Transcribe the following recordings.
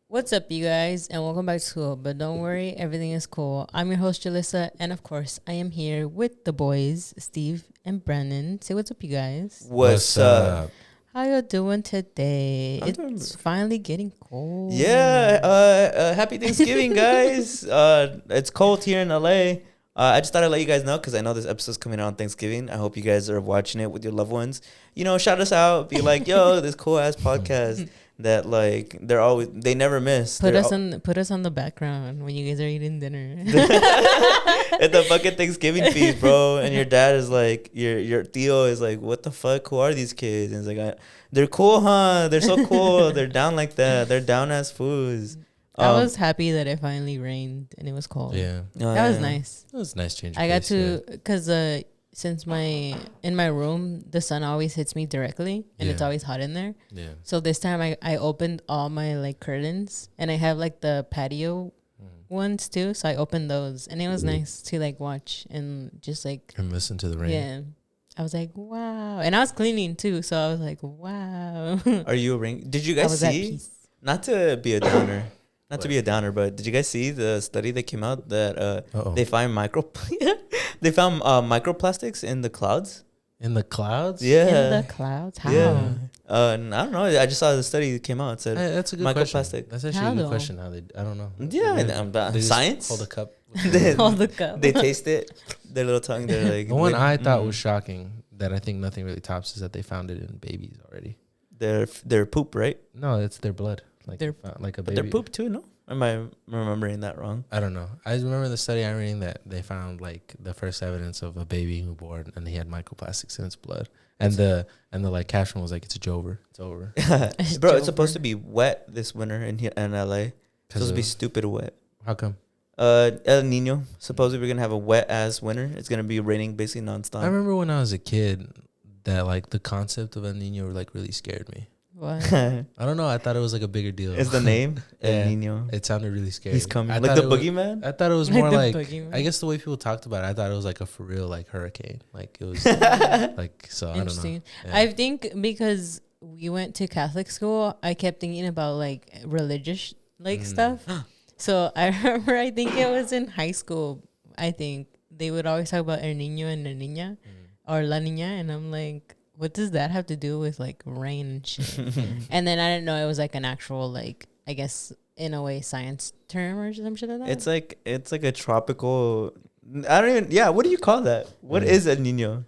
What's up, you guys, and welcome back to school. But don't worry, everything is cool. I'm your host, Jalissa, and of course, I am here with the boys, Steve and Brandon. Say what's up, you guys. What's up? How you doing today? It's finally getting cold. Yeah, happy Thanksgiving, guys. It's cold here in LA. I just thought I'd let you guys know because I know this episode's coming out on Thanksgiving. I hope you guys are watching it with your loved ones. You know, shout us out. Be like, yo, this cool ass podcast that like they never miss. Put us on the background when you guys are eating dinner. At the fucking Thanksgiving feast, bro. And your dad is like, your Theo is like, what the fuck? Who are these kids? And it's like, they're cool, huh? They're so cool. They're down like that. They're down as fools. I was happy that it finally rained and it was cold. Yeah. That was nice. It was a nice change. I got to, because since in my room, the sun always hits me directly and it's always hot in there. Yeah. So this time I opened all my like curtains and I have like the patio ones too. So I opened those and it was nice to like watch and just like. And listen to the rain. Yeah. I was like, wow. And I was cleaning too. So I was like, wow. Are you a ring? Did you guys see? Not to be a downer. Not to be a downer, but did you guys see the study that came out that they find microplastics in the clouds? In the clouds? Yeah. In the clouds? How? Yeah. I don't know. I just saw the study that came out. It said that's a good microplastic. Question. That's actually a good question. How I don't know. Yeah, they science. Hold a cup. Hold the cup. They taste it. Their little tongue. They're like the one I thought was shocking that I think nothing really tops is that they found it in babies already. Their poop, right? No, it's their blood. Like a baby. But their poop too, no? Am I remembering that wrong? I don't know. I remember the study I'm reading that they found like the first evidence of a baby who born and he had microplastics in its blood. And the like caption was like, it's over. It's over. Bro, it's supposed to be wet this winter in LA. It's supposed to be stupid wet. How come? El Nino. Supposedly we're gonna have a wet ass winter. It's gonna be raining basically nonstop. I remember when I was a kid that like the concept of El Nino like really scared me. What? I don't know. I thought it was like a bigger deal. It's the name? Yeah. El Nino. It sounded really scary. He's coming. I Like the boogeyman? I thought it was more like, boogeyman. I guess the way people talked about it, I thought it was like a for real like hurricane. Like it was like, so I don't know. Yeah. I think because we went to Catholic school, I kept thinking about like religious like stuff. So I remember, I think it was in high school, I think they would always talk about El Niño and La Niña or La Niña. And I'm like, what does that have to do with like rain and shit? And then I didn't know it was like an actual like, I guess in a way science term or some shit like that. It's like a tropical. I don't even. Yeah, what do you call that? What is El Nino?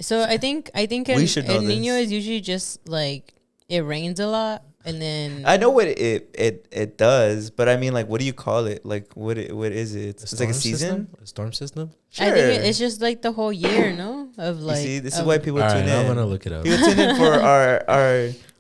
So I think El Nino is usually just like it rains a lot. And then I know what it does, but I mean, like, what do you call it? Like, what is it? It's like a season, a storm system. Sure. I think it's just like the whole year, no? Of like, you see, this is why people tune in. I'm gonna look it up. People tune in for our.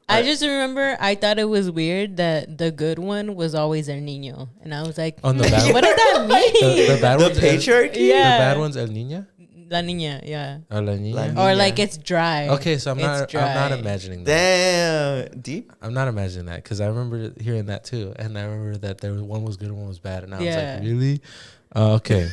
I just remember I thought it was weird that the good one was always El Nino, and I was like, on the bad what does that mean? The bad one's patriarchy. Yeah. The bad one's El Niña. La Niña, yeah. Or La Niña. Or like it's dry. Okay, so I'm not imagining that. Damn, deep. I'm not imagining that because I remember hearing that too, and I remember that there was one was good and one was bad, and I was like, really? Okay.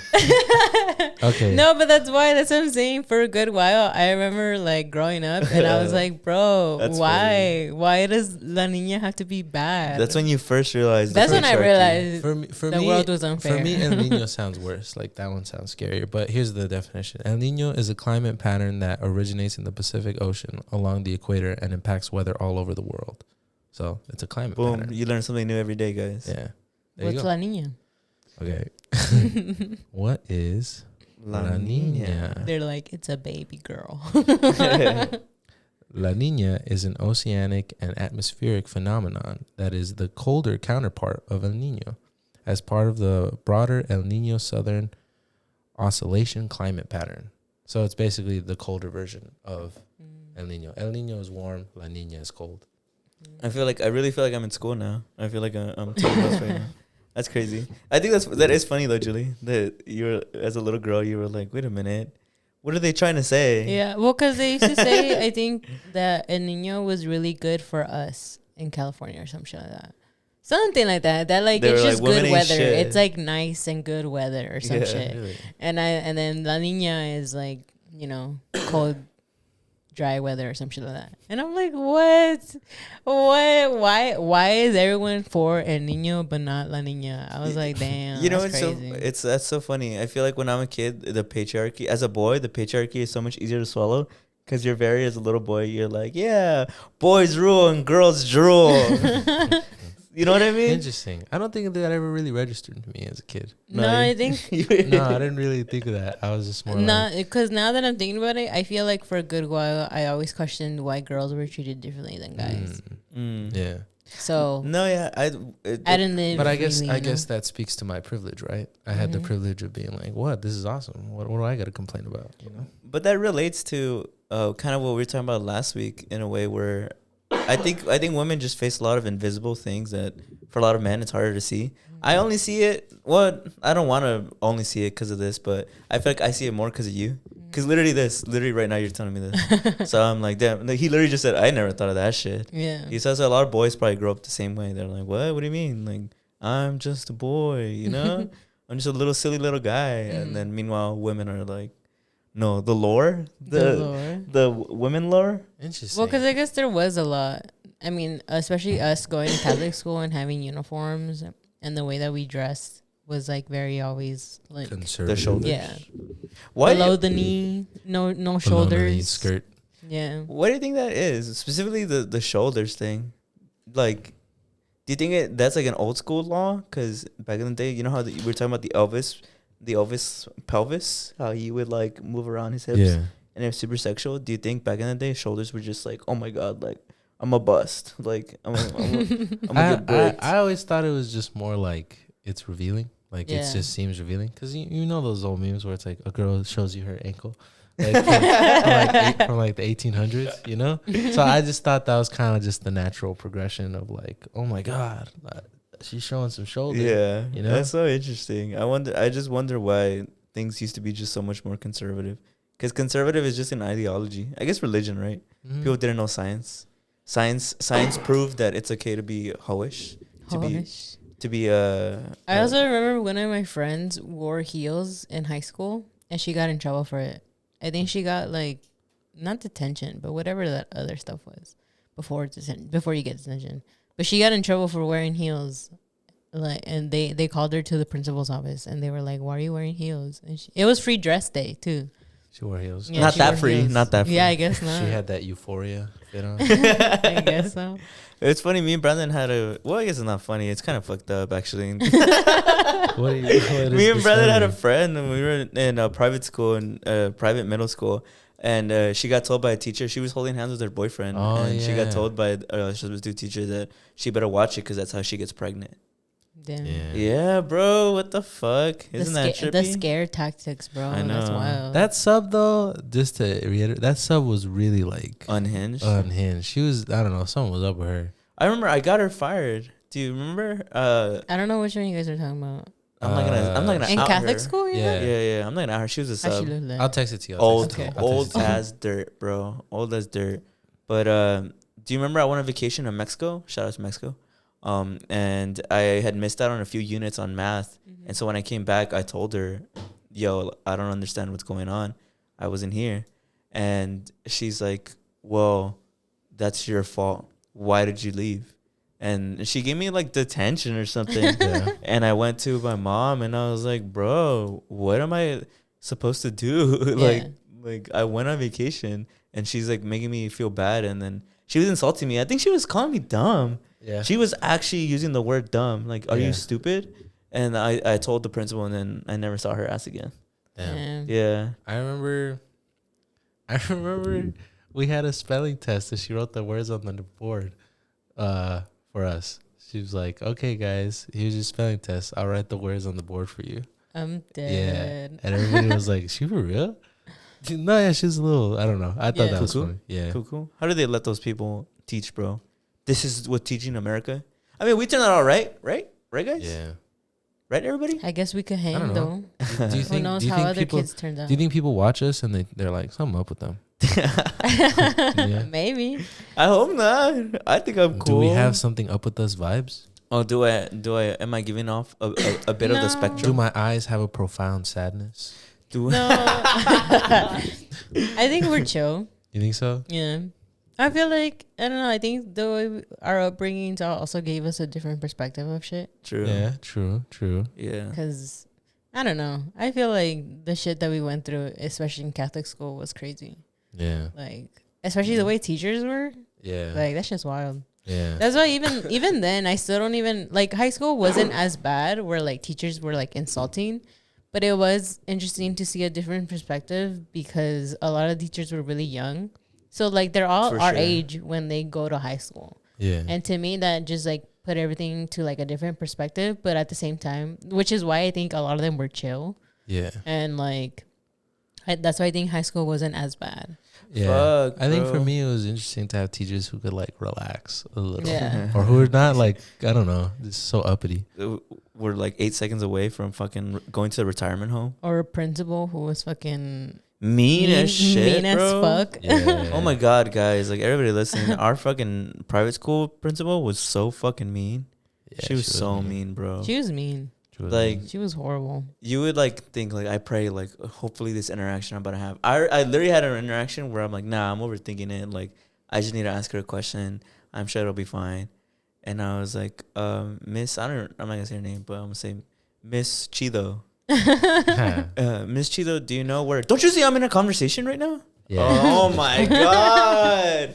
Okay. No, but that's what I'm saying. For a good while, I remember like growing up, and I was like, bro, why? Funny. Why does La Niña have to be bad? That's when you first realized. That's when I realized for the me, world was unfair. For me, El Nino sounds worse. Like that one sounds scarier. But here's the definition: El Nino is a climate pattern that originates in the Pacific Ocean along the equator and impacts weather all over the world. So it's a climate pattern. You learn something new every day, guys. Yeah. What's La Niña? Okay. What is La Niña? They're like, it's a baby girl. La Niña is an oceanic and atmospheric phenomenon that is the colder counterpart of El Nino, as part of the broader El Nino Southern Oscillation climate pattern. So it's basically the colder version of El Nino. El Nino is warm, La Niña is cold. I really feel like I'm in school now. I feel like I'm taking notes right now. That's crazy. I think that is funny though, Julie. That you were, as a little girl, you were like, wait a minute, what are they trying to say? Yeah, well, because they used to say, I think that El Nino was really good for us in California or some shit like that. Something like that. That like it's just good weather. Shit. It's like nice and good weather or some shit. Really. And then La Niña is like, you know, cold dry weather or some shit like that. And I'm like, what? Why is everyone for El Niño but not La Niña? I was like, damn. You know, that's crazy. that's so funny. I feel like when I'm a kid, the patriarchy, as a boy, the patriarchy is so much easier to swallow. Because you're very, as a little boy, you're like, yeah, boys rule and girls drool. You know what I mean? Interesting. I don't think that ever really registered to me as a kid. No, I think No, I didn't really think of that. I was just more not, because now that I'm thinking about it, I feel like for a good while I always questioned why girls were treated differently than guys. Yeah. So No, yeah, I didn't live. But I really, guess that speaks to my privilege, right? I had the privilege of being like, "What? This is awesome. What do I got to complain about?" You know. But that relates to kind of what we were talking about last week in a way where I think women just face a lot of invisible things that for a lot of men it's harder to see. I only see it. Well, I don't want to only see it because of this, but I feel like I see it more because of you. Because literally right now you're telling me this. So I'm like, damn. Like, he literally just said, I never thought of that shit. Yeah. He says a lot of boys probably grow up the same way. They're like, what? What do you mean? Like, I'm just a boy, you know? I'm just a little silly little guy. And then meanwhile, women are like, no, the lore? The women lore? Interesting. Well, because I guess there was a lot. I mean, especially us going to Catholic school and having uniforms and the way that we dressed was like very always like conservative. The shoulders. Yeah. Why? Below the knee, no Below the shoulders. knee skirt. Yeah. What do you think that is? Specifically the shoulders thing. Like, do you think that's like an old school law? Because back in the day, you know how we were talking about the Elvis pelvis, how he would like move around his hips, Yeah. and it's super sexual. Do you think back in the day shoulders were just like, oh my god, like I'm a bust, like I'm gonna get bricked? I always thought it was just more like it's revealing. Like it Yeah. just seems revealing because you know those old memes where it's like a girl shows you her ankle, like from like the 1800s, you know. So I just thought that was kind of just the natural progression of like, oh my god, she's showing some shoulder. Yeah, you know? That's so interesting. I just wonder why things used to be just so much more conservative. Because conservative is just an ideology. I guess religion, right? Mhm. People didn't know science. Science proved that it's okay to be hoish, to be I also remember one of my friends wore heels in high school and she got in trouble for it. I think she got like not detention, but whatever that other stuff was before you get detention. But she got in trouble for wearing heels. Like, and they called her to the principal's office and they were like, "Why are you wearing heels?" And it was free dress day too. She wore heels. Yeah, not she that wore free. heels. Not that free. Yeah, I guess not. She had that euphoria fit on. I guess so. It's funny. Me and Brandon had I guess it's not funny. It's kind of fucked up, actually. What Me and Brandon had a friend, and we were in a private school, private middle school, and she got told by a teacher. She was holding hands with her boyfriend, and she got told by a substitute teacher that she better watch it because that's how she gets pregnant. Damn. Yeah, bro. What the fuck? Isn't that trippy? The scare tactics, bro. I know. That's wild. That sub though, just to reiterate, that sub was really like Unhinged. She was, I don't know, something was up with her. I remember I got her fired. Do you remember? I don't know which one you guys are talking about. I'm not gonna In out Catholic her. school, Yeah. Yeah. I'm not gonna out her. She was a How she sub. look like? I'll text it to you. Old Okay. as dirt, bro. Old as dirt. But do you remember I went on vacation in Mexico? Shout out to Mexico. And I had missed out on a few units on math. Mm-hmm. And so when I came back, I told her, yo, I don't understand what's going on. I wasn't here. And she's like, well, that's your fault. Why did you leave? And she gave me like detention or something. Yeah. And I went to my mom and I was like, bro, what am I supposed to do? like I went on vacation and she's like making me feel bad. And then she was insulting me. I think she was calling me dumb. Yeah. She was actually using the word dumb. Like, are you stupid? And I told the principal and then I never saw her ass again. Damn. Yeah. I remember we had a spelling test and she wrote the words on the board for us. She was like, okay, guys, here's your spelling test. I'll write the words on the board for you. I'm dead. Yeah. And everybody was like, she for real? No, yeah, she's a little, I don't know. I thought that was Cool. funny. Yeah. Cool. How do they let those people teach, bro? This is what teaching America. I mean, we turned out all right? Right, guys? Yeah. Right, everybody? I guess we could I hang don't know. though. Do you Who think, knows do you how think other people, kids turned out? do you think people watch us and they're like, something up with them? Yeah. Maybe. I hope not. I think I'm cool. Do we have something up with us vibes? Oh, am I giving off a bit of the No. Do spectrum? my eyes have a profound sadness? Do No. I think we're chill. You think so? Yeah. I feel like, I don't know, I think the way our upbringings also gave us a different perspective of shit. True. Yeah, true. Yeah. Because, I don't know, I feel like the shit that we went through, especially in Catholic school, was crazy. Yeah. Like, especially the way teachers were. Yeah. Like, that's just wild. Yeah. That's why even then, I still don't even, like, high school wasn't as bad where, like, teachers were, like, insulting. But it was interesting to see a different perspective because a lot of teachers were really young. So, like, they're all For our sure. age when they go to high school. Yeah. And to me, that just, like, put everything to, like, a different perspective. But at the same time, which is why I think a lot of them were chill. Yeah. And, like, that's why I think high school wasn't as bad. Yeah. Fuck, I think for bro. me, it was interesting to have teachers who could, like, relax a little. Yeah. Or who are not, like, I don't know, just so uppity. We're like 8 seconds away from fucking going to the retirement home. Or a principal who was fucking Mean as shit, mean bro. as fuck. Yeah. Oh my god, guys! Like everybody listening, our fucking private school principal was so fucking mean. Yeah, she was so mean, bro. She was mean. Like She was horrible. you would like think like I pray like hopefully this interaction I'm about to have. I literally had an interaction where I'm like, nah, I'm overthinking it. Like I just need to ask her a question. I'm sure it'll be fine. And I was like, Miss, I'm not gonna say her name, but I'm gonna say Miss Chido. Miss Chido, do you know where? Don't you see I'm in a conversation right now? Yeah. Oh my god!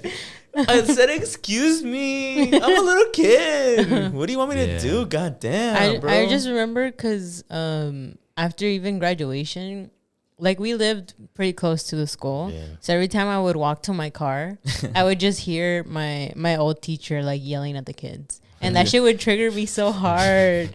I said, "Excuse me, I'm a little kid. What do you want me to do? God damn, bro." I just remember because after even graduation, like we lived pretty close to the school, Yeah. so every time I would walk to my car, I would just hear my old teacher like yelling at the kids, and that shit would trigger me so hard.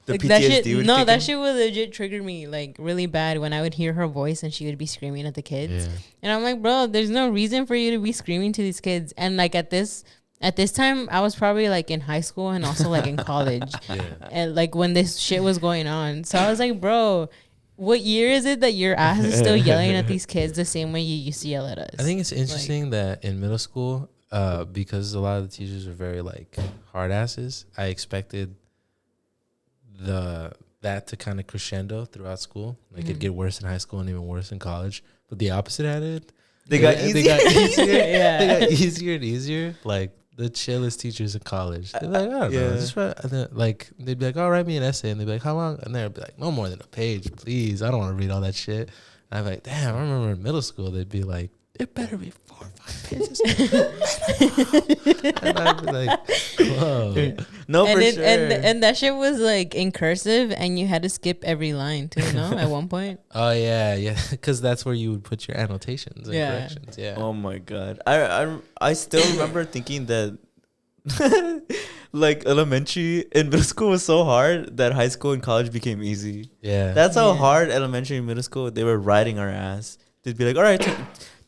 The Like, that shit, PTSD would no, kick that in? shit would legit trigger me like really bad when I would hear her voice and she would be screaming at the kids. Yeah. And I'm like, bro, there's no reason for you to be screaming to these kids. And like at this time, I was probably like in high school and also like in college, Yeah. and like when this shit was going on. So I was like, bro, what year is it that your ass is still yelling at these kids the same way you used to yell at us? I think it's interesting that in middle school, because a lot of the teachers are very like hard asses, I expected that to kind of crescendo throughout school. Like it'd get worse in high school and even worse in college. But the opposite happened. They got They easier. got easier. Yeah. They got easier and easier. Like the chillest teachers in college. They're like, I don't know. Yeah. Just write, and then, like they'd be like, "Oh, write me an essay," and they'd be like, "How long?" And they'd be like, "No more than a page, please. I don't want to read all that shit." And I'm like, "Damn!" I remember in middle school they'd be like, "It better be 4 or 5 pages." And I'd be like, "Whoa." No, and for it, sure. and that shit was like in cursive, and you had to skip every line too. No, at one point. Oh yeah, because that's where you would put your annotations and Yeah. corrections. Yeah. Oh my god, I still remember thinking that like elementary and middle school was so hard that high school and college became easy. Yeah. That's how Yeah. hard elementary and middle school they were riding our ass. They'd be like, "All right,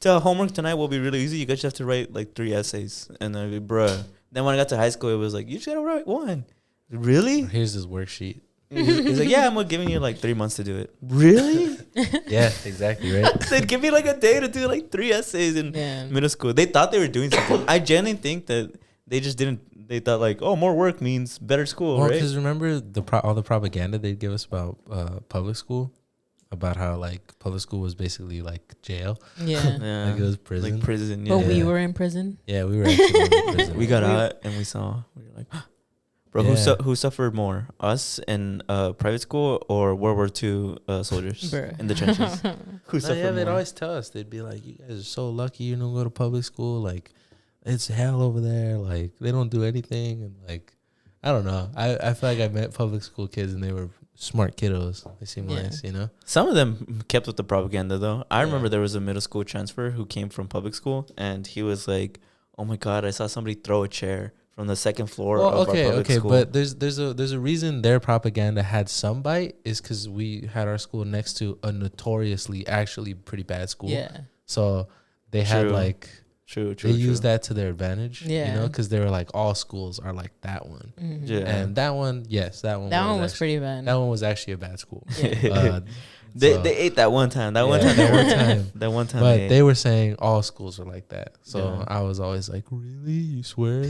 to homework tonight will be really easy. You guys just have to write like 3 essays." And I'd be, bruh. Then when I got to high school, it was like, "You just gotta write 1." Really? Here's this worksheet. He's like, "Yeah, I'm giving you like 3 months to do it." Really? Yeah, exactly right. They'd give me like a day to do like 3 essays in Yeah. middle school. They thought they were doing something. I genuinely think that they just didn't. They thought like, "Oh, more work means better school," Well, right? because remember all the propaganda they'd give us about public school, about how like public school was basically like jail, Yeah. Yeah, like it was prison. like prison. Yeah, But we Yeah. were in prison. Yeah, we were actually in prison. we got out and we saw. We were like, bro, Yeah. who suffered more, us in private school or World War II soldiers Bruh. in the trenches? Who No, suffered yeah, they'd more? always tell us. They'd be like, "You guys are so lucky you don't go to public school. Like, it's hell over there. Like, they don't do anything." And like, I don't know. I feel like I met public school kids and they were smart kiddos. They seem Yeah. nice, you know. Some of them kept with the propaganda though. I Yeah. remember there was a middle school transfer who came from public school and he was like, "Oh my god, I saw somebody throw a chair from the second floor of our public school." but there's a reason their propaganda had some bite is because we had our school next to a notoriously actually pretty bad school. Yeah. So they had True. like True, true. they used that to their advantage. Yeah. You know, because they were like all schools are like that one, Mhm. Yeah. and that one, yes, that one. That one was actually, pretty bad. That one was actually a bad school. Yeah. Uh, They so- they ate that one time. That one Yeah, time. that one time. That one time. But they were saying all schools are like that. So Yeah. I was always like, really? You swear?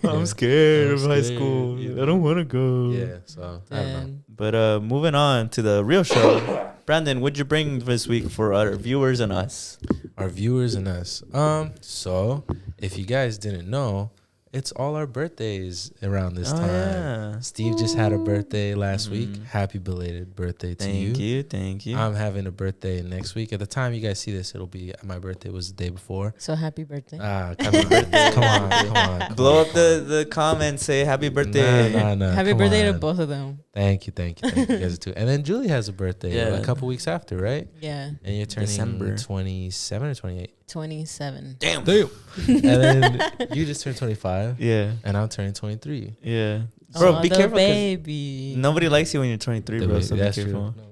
I'm scared I'm of high scared, school. you know. I don't want to go. Yeah. So I don't know. And But moving on to the real show. Brandon, what'd you bring this week for our viewers and us? Our viewers and us. So if you guys didn't know, it's all our birthdays around this time. Yeah. Steve just had a birthday last week. Happy belated birthday to you. Thank you. I'm having a birthday next week. At the time you guys see this, it'll be my birthday was the day before. So happy birthday. Happy birthday. Come on. Blow up the comments. Say happy birthday. No. Happy birthday to both of them. Thank you. You guys too. And then Julie has a birthday a couple weeks after, right? Yeah. And you're turning December. 27 or 28? 27. Damn. And then you just turned 25. Yeah. And I'm turning 23. Yeah. Bro, be careful. Baby. Nobody likes you when you're 23, bro. So be That's careful. true.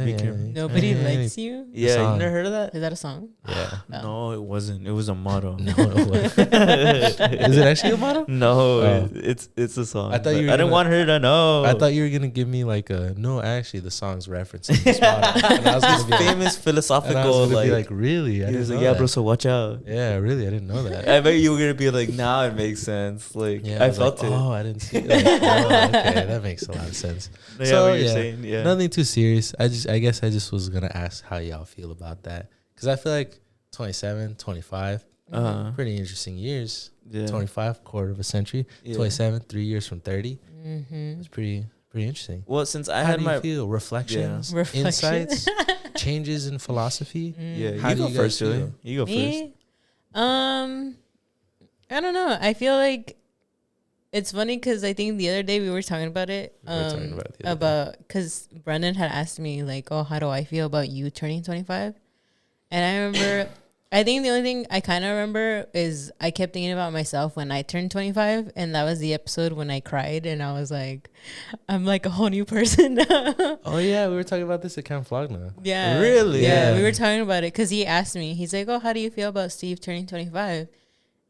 Be careful. Nobody likes you? Yeah, you never heard of that? Is that a song? Yeah. No, it wasn't. It was a motto. No, it wasn't. Is it actually a motto? No, Oh. it's a song. I thought you were I didn't gonna- want her to know. I thought you were gonna give me like a no. Actually, the song's referencing this motto. And I was gonna be like, famous philosophical like really. I he was didn't like, know yeah, that. bro. So watch out. Yeah, really. I didn't know that. I bet you were gonna be like, now it makes sense. Like Yeah, I was felt like, it. Oh, I didn't see it. Like, oh, okay, that makes a lot of sense. Yeah, So, what you're yeah. saying. Yeah. Nothing too serious. I guess I just was gonna ask how y'all feel about that because I feel like 27, 25, pretty interesting years. Yeah. 25, quarter of a century. Yeah. 27, 3 years from 30. Mm-hmm. It's pretty interesting. Well, since I How had do you my feel? Reflections, Reflection. insights, changes in philosophy. yeah, How you do go you first, guys Julie. feel? You go first. Me? I don't know. I feel like it's funny because I think the other day we were talking about it. We were talking about it the other day. Because Brendan had asked me like, "Oh, how do I feel about you turning 25?" And I remember, I think the only thing I kind of remember is I kept thinking about myself when I turned 25, and that was the episode when I cried, and I was like, "I'm like a whole new person." Oh yeah, we were talking about this at Camp Flogna. Yeah. Really? Yeah, Yeah. we were talking about it because he asked me. He's like, "Oh, how do you feel about Steve turning 25?"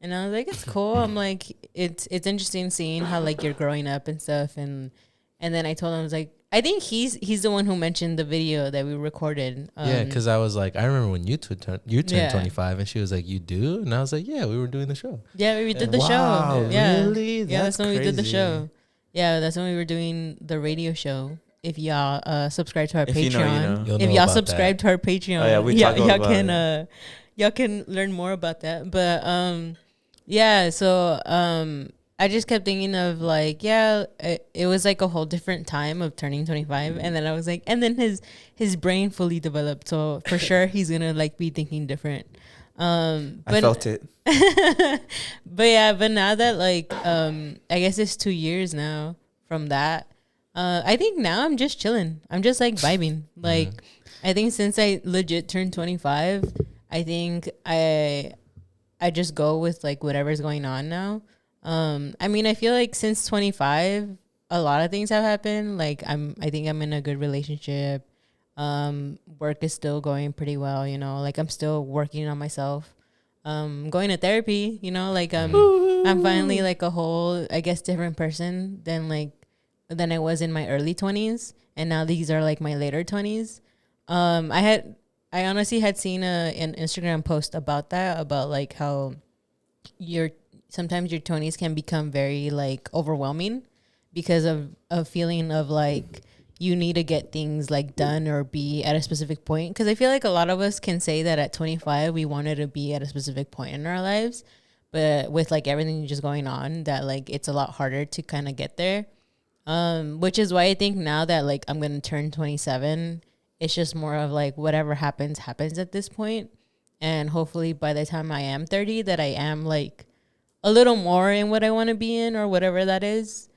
And I was like, "It's cool." I'm like, "It's interesting seeing how like you're growing up and stuff." And then I told him, I was like, I think he's the one who mentioned the video that we recorded. Yeah, because I was like, I remember when you turned Yeah. 25, and she was like, "You do?" And I was like, "Yeah, we were doing the show." Yeah, we did the Wow, show. Yeah, really? yeah, that's when we did the crazy. show. Yeah, that's when we were doing the radio show. If y'all subscribe to our If Patreon, you know, you know. You'll if know y'all about subscribe to our Patreon, Oh, yeah, we talk y'all about can it. y'all can learn more about that. But yeah, so I just kept thinking of like, yeah, it was like a whole different time of turning 25, and then I was like, and then his brain fully developed, so for sure he's gonna like be thinking different. I But felt it. but now that like I guess it's 2 years now from that. I think now I'm just chilling. I'm just like vibing. Like I think since I legit turned 25, I think I just go with like whatever's going on now. I mean, I feel like since 25, a lot of things have happened. Like I think I'm in a good relationship. Work is still going pretty well, you know, like I'm still working on myself. Going to therapy, you know, like I'm finally like a whole, I guess, different person than I was in my early 20s, and now these are like my later 20s. I honestly had seen an Instagram post about that, about like how sometimes your 20s can become very like overwhelming because of a feeling of like you need to get things like done or be at a specific point. Because I feel like a lot of us can say that at 25 we wanted to be at a specific point in our lives, but with like everything just going on, that like it's a lot harder to kind of get there. Which is why I think now that like I'm gonna turn 27, it's just more of like whatever happens at this point, and hopefully by the time I am 30, that I am like a little more in what I want to be in or whatever that is.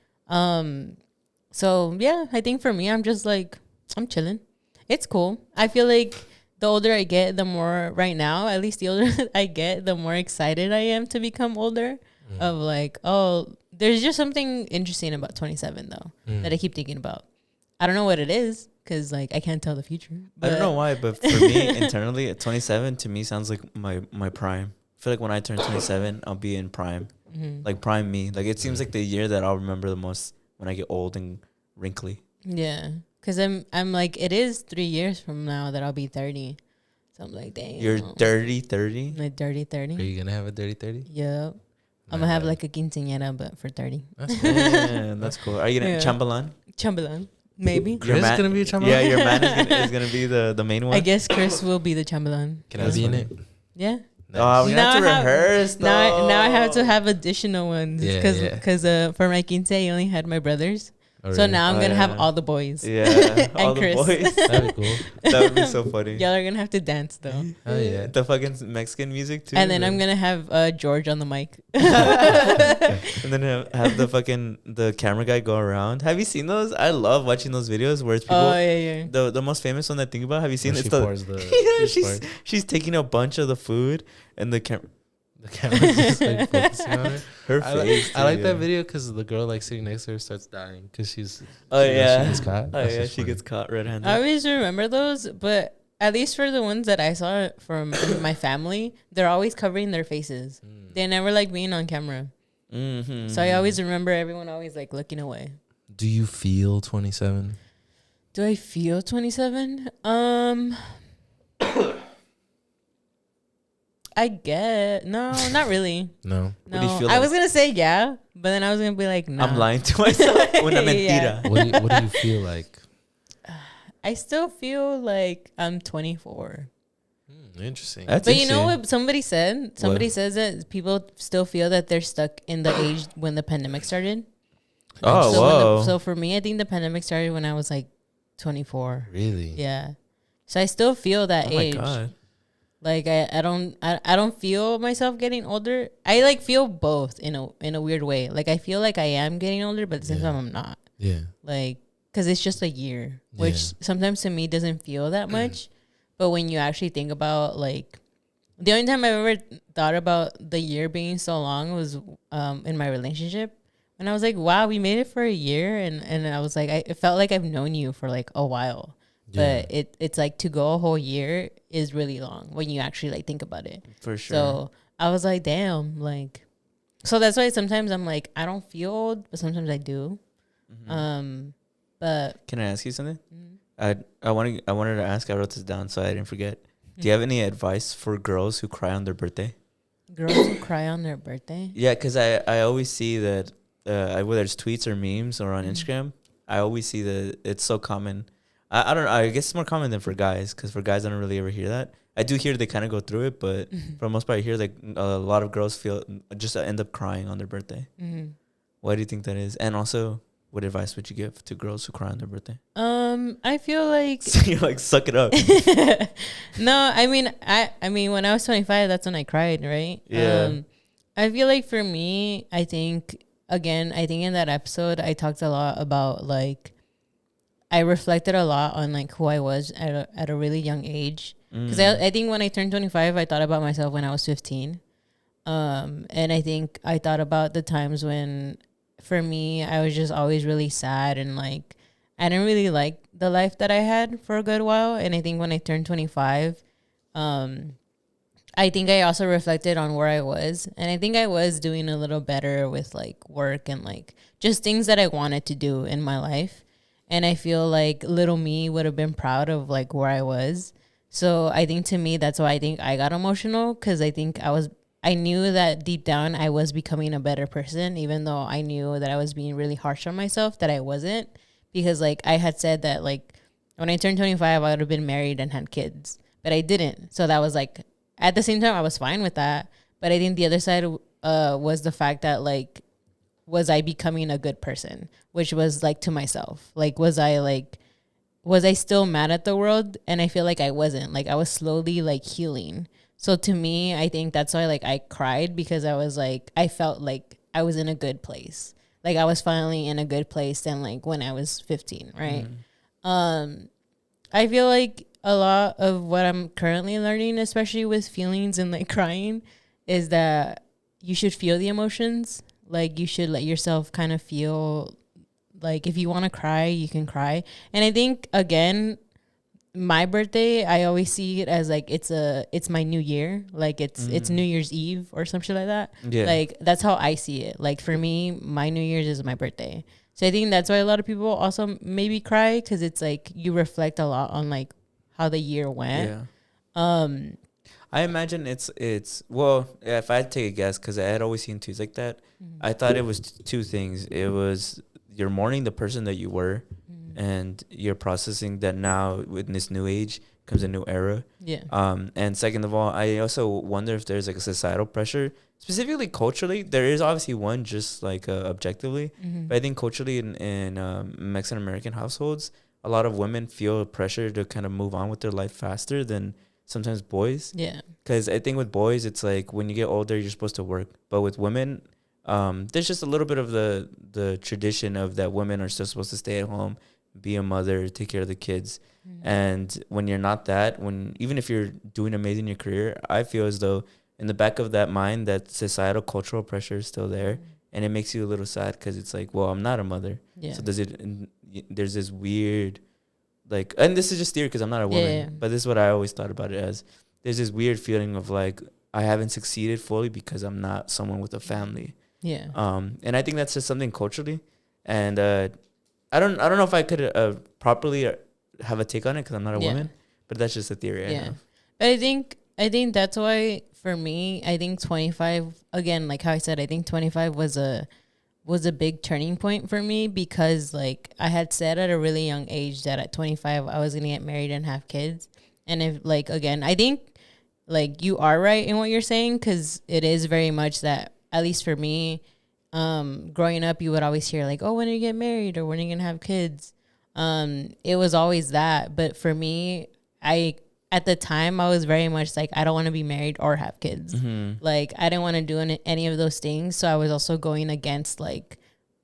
So yeah, I think for me, I'm just like, I'm chilling. It's cool. I feel like the older I get, the more, right now, at least the older I get, the more excited I am to become older. Of like, oh, there's just something interesting about 27 though that I keep thinking about. I don't know what it is because like I can't tell the future. I don't know why, but for me internally, at 27 to me sounds like my prime. I feel like when I turn 27, I'll be in prime, like prime me. Like it seems like the year that I'll remember the most when I get old and wrinkly. Yeah, because I'm like, it is 3 years from now that I'll be 30. So I'm like, dang. You're dirty 30. Like dirty 30. Are you gonna have a dirty 30? Yep. I'm gonna have like a quinceañera, but for 30. That's cool. Yeah, that's cool. Are you gonna Yeah. chambalan? Chamberlain. Maybe. Chris is gonna be a chambelán. Yeah, your man is gonna be the main one. I guess Chris will be the chambelán. Can I be in it? Yeah. Oh, we have to Now I have- rehearse. Now I have to have additional ones Yeah, because for my quince I only had my brothers. Oh, So really? now I'm Oh, gonna have yeah. all the boys. Yeah, all the Chris. boys. That'd be cool. That would be so funny. Y'all are gonna have to dance though. Oh yeah. The fucking Mexican music too. And then I'm gonna have George on the mic. and then have the camera guy go around. Have you seen those? I love watching those videos where it's people. Oh yeah. The most famous one I think about. Have you seen Where it? she It's pours the yeah, fish she's part. she's taking a bunch of the food and the camera's just like focusing on her. her I face. like dude, that yeah. video because the girl like sitting next to her starts dying because she's. Oh yeah. She gets caught. Oh That's yeah. just She funny. gets caught red-handed. I always remember those, but at least for the ones that I saw from my family, they're always covering their faces. They never like being on camera. Mm-hmm. So I always remember everyone always like looking away. Do you feel 27? Do I feel 27? I get no, not really. No. What do you No, feel I like? was gonna say yeah, but then I was gonna be like, no. I'm lying to myself. Una mentira. Yeah. What do you feel like? I still feel like I'm 24. Interesting. That's But you know interesting. what somebody said? Somebody What? says that people still feel that they're stuck in the age when the pandemic started. Oh, so whoa. so for me, I think the pandemic started when I was like 24. Really? Yeah. So I still feel that Oh my age. god. Like I don't feel myself getting older. I like feel both in a weird way. Like I feel like I am getting older, but at the same time I'm not. Yeah. Like because it's just a year, which Yeah. sometimes to me doesn't feel that much. But when you actually think about like the only time I've ever thought about the year being so long was in my relationship. And I was like, wow, we made it for a year. And I was like, it felt like I've known you for like a while. Yeah. But it's like to go a whole year is really long when you actually like think about it. For sure. So I was like, damn, like, so that's why sometimes I'm like, I don't feel old, but sometimes I do. But Can I ask you something? I wanted to ask. I wrote this down so I didn't forget. Do you have any advice for girls who cry on their birthday? girls who cry on their birthday. Yeah, because I always see that whether it's tweets or memes or on Instagram, I always see that it's so common. I don't know. I guess it's more common than for guys because for guys I don't really ever hear that. I do hear they kind of go through it, but for the most part, I hear like a lot of girls just end up crying on their birthday. Mm-hmm. Why do you think that is? And also, what advice would you give to girls who cry on their birthday? I feel like So you're like, suck it up. no, I mean when I was 25, that's when I cried, right? Yeah. I feel like for me, I think in that episode I talked a lot about like I reflected a lot on like who I was at a really young age. Because I think when I turned 25, I thought about myself when I was 15. And I think I thought about the times when, for me, I was just always really sad and like, I didn't really like the life that I had for a good while. And I think when I turned 25, I think I also reflected on where I was. And I think I was doing a little better with like work and like just things that I wanted to do in my life. And I feel like little me would have been proud of like where I was. So I think to me, that's why I think I got emotional, because I think I knew that deep down I was becoming a better person, even though I knew that I was being really harsh on myself, that I wasn't. Because like I had said that like when I turned 25, I would have been married and had kids, but I didn't. So that was like, at the same time, I was fine with that. But I think the other side was the fact that like, was I becoming a good person, which was like to myself. Like, was I still mad at the world? And I feel like I wasn't. Like I was slowly like healing. So to me, I think that's why like I cried, because I was like, I felt like I was in a good place. Like I was finally in a good place than like when I was 15, right? I feel like a lot of what I'm currently learning, especially with feelings and like crying, is that you should feel the emotions. Like you should let yourself kind of feel like if you want to cry, you can cry. And I think again, my birthday, I always see it as like it's my new year. Like it's New Year's Eve or some shit like that. Yeah. Like that's how I see it. Like for me, my New Year's is my birthday. So I think that's why a lot of people also maybe cry, because it's like you reflect a lot on like how the year went. Yeah. I imagine it's well, if I had to take a guess, because I had always seen tweets like that, I thought it was two things. It was you're mourning the person that you were, and you're processing that now with this new age comes a new era. Yeah. And second of all, I also wonder if there's like a societal pressure, specifically culturally. There is obviously one, just like objectively, but I think culturally in Mexican American households, a lot of women feel pressure to kind of move on with their life faster than sometimes boys. Yeah. Because I think with boys, it's like when you get older, you're supposed to work. But with women, there's just a little bit of the tradition of that women are still supposed to stay at home, be a mother, take care of the kids. And when you're not that, even if you're doing amazing in your career, I feel as though in the back of that mind, that societal cultural pressure is still there. And it makes you a little sad because it's like, well, I'm not a mother. Yeah. So there's this weird, like, and this is just theory because I'm not a woman, but this is what I always thought about it as. There's this weird feeling of like, I haven't succeeded fully because I'm not someone with a family. Yeah. And I think that's just something culturally. And I don't know if I could properly have a take on it because I'm not a woman, but that's just a theory I have. But I think that's why for me, I think 25, again, like how I said, I think 25 was a big turning point for me because like I had said at a really young age that at 25 I was going to get married and have kids. And if like, again, I think like you are right in what you're saying because it is very much that, at least for me, growing up, you would always hear like, oh, when are you get married or when are you going to have kids? It was always that. But for me, at the time, I was very much like, I don't want to be married or have kids. Like, I didn't want to do any of those things. So I was also going against like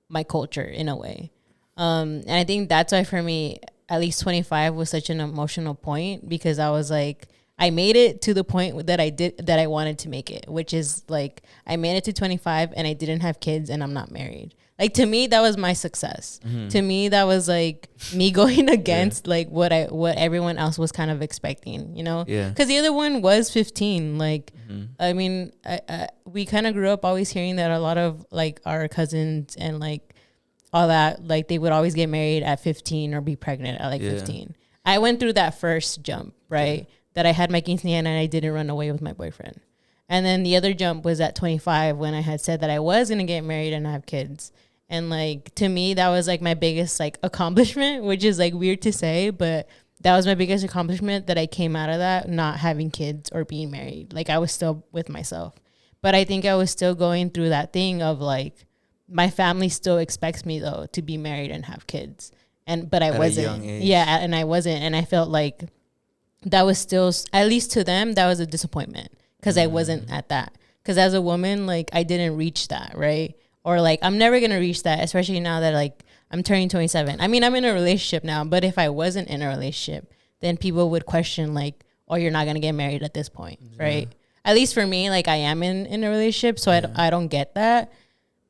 my culture in a way. And I think that's why for me, at least 25 was such an emotional point because I was like, I made it to the point that I wanted to make it, which is like, I made it to 25 and I didn't have kids and I'm not married. Like, to me, that was my success. To me, that was like me going against like what everyone else was kind of expecting, you know? Yeah. Because the other one was 15. Like, I mean, we kind of grew up always hearing that a lot of like our cousins and like all that, like they would always get married at 15 or be pregnant at like 15. I went through that first jump, right? That I had my quinceañera and I didn't run away with my boyfriend. And then the other jump was at 25 when I had said that I was going to get married and have kids. And like, to me, that was like my biggest like accomplishment, which is like weird to say, but that was my biggest accomplishment that I came out of that, not having kids or being married. Like I was still with myself, but I think I was still going through that thing of like, my family still expects me though to be married and have kids. But I wasn't. Yeah. And I wasn't. And I felt like that was still, at least to them, that was a disappointment because I wasn't at that. Because as a woman, like I didn't reach that, right? Or like I'm never gonna reach that, especially now that like I'm turning 27. I mean, I'm in a relationship now, but if I wasn't in a relationship, then people would question like, "Oh, you're not gonna get married at this point, right?" At least for me, like I am in a relationship, so I don't get that.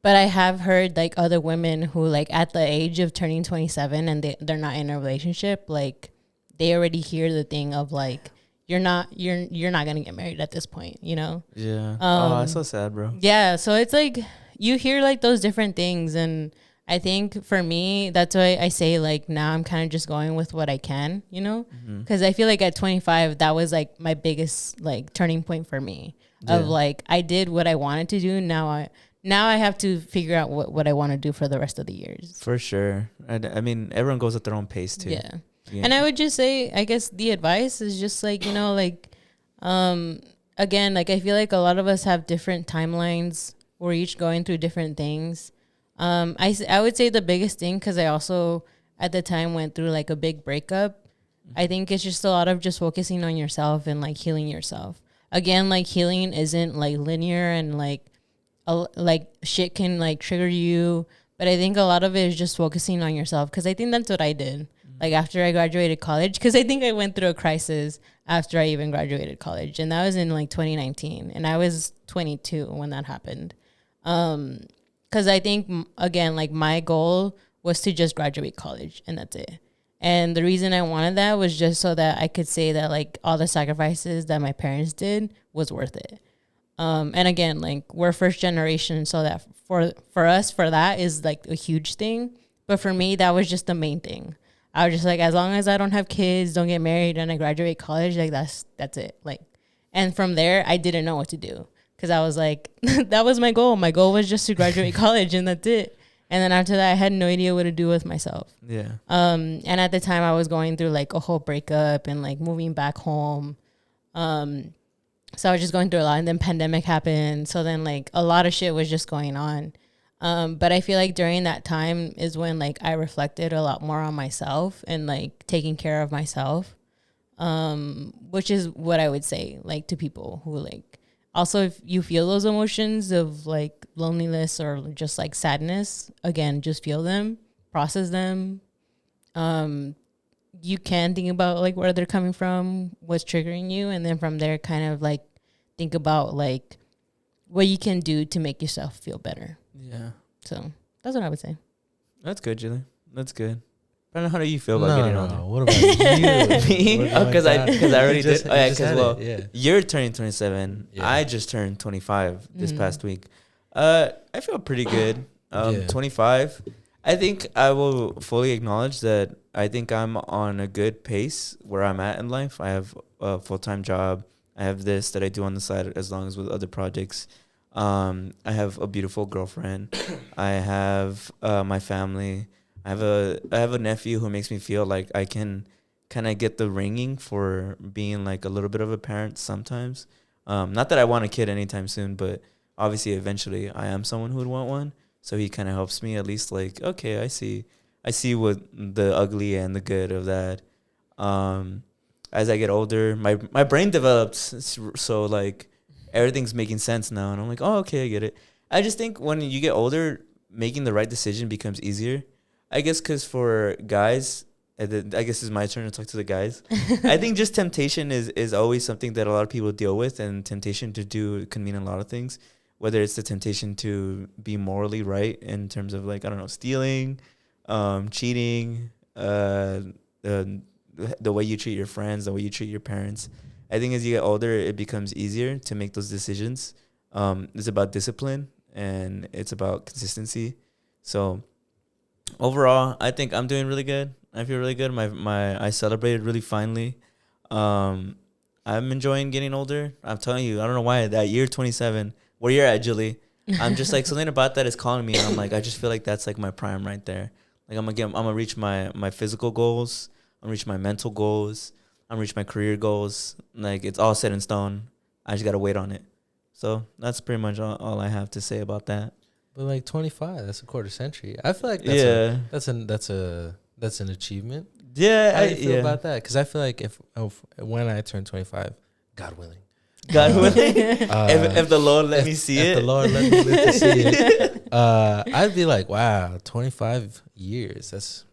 But I have heard like other women who like at the age of turning 27 and they're not in a relationship, like they already hear the thing of like you're not gonna get married at this point, you know? Yeah. Oh, that's so sad, bro. Yeah. So it's like you hear like those different things, and I think for me that's why I say like now I'm kind of just going with what I can, you know? Because I feel like at 25 that was like my biggest like turning point for me of like I did what I wanted to do. Now I have to figure out what I want to do for the rest of the years. For sure. I mean, everyone goes at their own pace too. Yeah. And I would just say, I guess the advice is just like, you know, like, again, like I feel like a lot of us have different timelines. We're each going through different things. I would say the biggest thing, because I also at the time went through like a big breakup. I think it's just a lot of just focusing on yourself and like healing yourself. Again, like healing isn't like linear and like shit can like trigger you. But I think a lot of it is just focusing on yourself, because I think that's what I did. Like after I graduated college, because I think I went through a crisis after I even graduated college, and that was in like 2019, and I was 22 when that happened. Because I think again, like my goal was to just graduate college, and that's it. And the reason I wanted that was just so that I could say that like all the sacrifices that my parents did was worth it. And again, like we're first generation, so that for us, for that is like a huge thing. But for me, that was just the main thing. I was just like, as long as I don't have kids, don't get married, and I graduate college, like that's it. Like, and from there, I didn't know what to do, because I was like, that was my goal. My goal was just to graduate college, and that's it. And then after that, I had no idea what to do with myself. Yeah. And at the time, I was going through like a whole breakup and like moving back home. So I was just going through a lot, and then pandemic happened. So then like a lot of shit was just going on. But I feel like during that time is when like I reflected a lot more on myself and like taking care of myself. Which is what I would say like to people who like, also if you feel those emotions of like loneliness or just like sadness, again, just feel them, process them. You can think about like where they're coming from, what's triggering you, and then from there kind of like think about like what you can do to make yourself feel better. Yeah. So that's what I would say. That's good, Julie. That's good. I don't know, how do you feel about getting older? What about you? Me? Because I already did. Oh, yeah, because you're turning 27. Yeah. I just turned 25 this past week. I feel pretty good. 25. I think I will fully acknowledge that I think I'm on a good pace where I'm at in life. I have a full-time job. I have this that I do on the side as long as with other projects. I have a beautiful girlfriend. I have my family. I have a nephew who makes me feel like I can kind of get the ringing for being like a little bit of a parent sometimes. Not that I want a kid anytime soon, but obviously eventually I am someone who would want one. So he kind of helps me at least like, okay, I see what the ugly and the good of that. As I get older, my brain develops, so like everything's making sense now, and I'm like, oh, okay, I get it. I just think when you get older, making the right decision becomes easier. I guess because for guys, I guess it's my turn to talk to the guys. I think just temptation is always something that a lot of people deal with, and temptation to do can mean a lot of things. Whether it's the temptation to be morally right in terms of like, I don't know, stealing, cheating, the way you treat your friends, the way you treat your parents. I think as you get older, it becomes easier to make those decisions. It's about discipline and it's about consistency. So overall, I think I'm doing really good. I feel really good. I celebrated really finely. I'm enjoying getting older. I'm telling you, I don't know why that year 27, where you're at, Julie, I'm just like something about that is calling me. And I'm like, I just feel like that's like my prime right there. Like I'm gonna reach my physical goals. I'm gonna reach my mental goals. I'm gonna reach my career goals. Like it's all set in stone. I just gotta wait on it. So that's pretty much all I have to say about that. But like 25, that's a quarter century. I feel like that's an achievement. Yeah, How do you feel about that? Because I feel like if when I turn 25, God willing, if the Lord let me see it, if the Lord let me live to see it, I'd be like, wow, 25 years. That's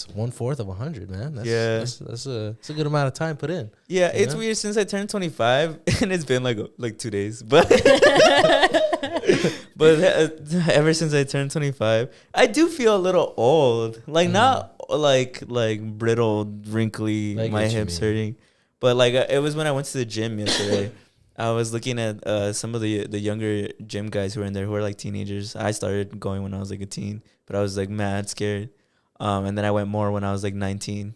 1/4 of 100, man. That's a good amount of time put in. Yeah, it's weird since I turned 25, and it's been like 2 days, but ever since I turned 25, I do feel a little old. Like not like brittle, wrinkly, my hips hurting, but like it was when I went to the gym yesterday. I was looking at some of the younger gym guys who were in there who were like teenagers. I started going when I was like a teen, but I was like mad scared. And then I went more when I was like 19.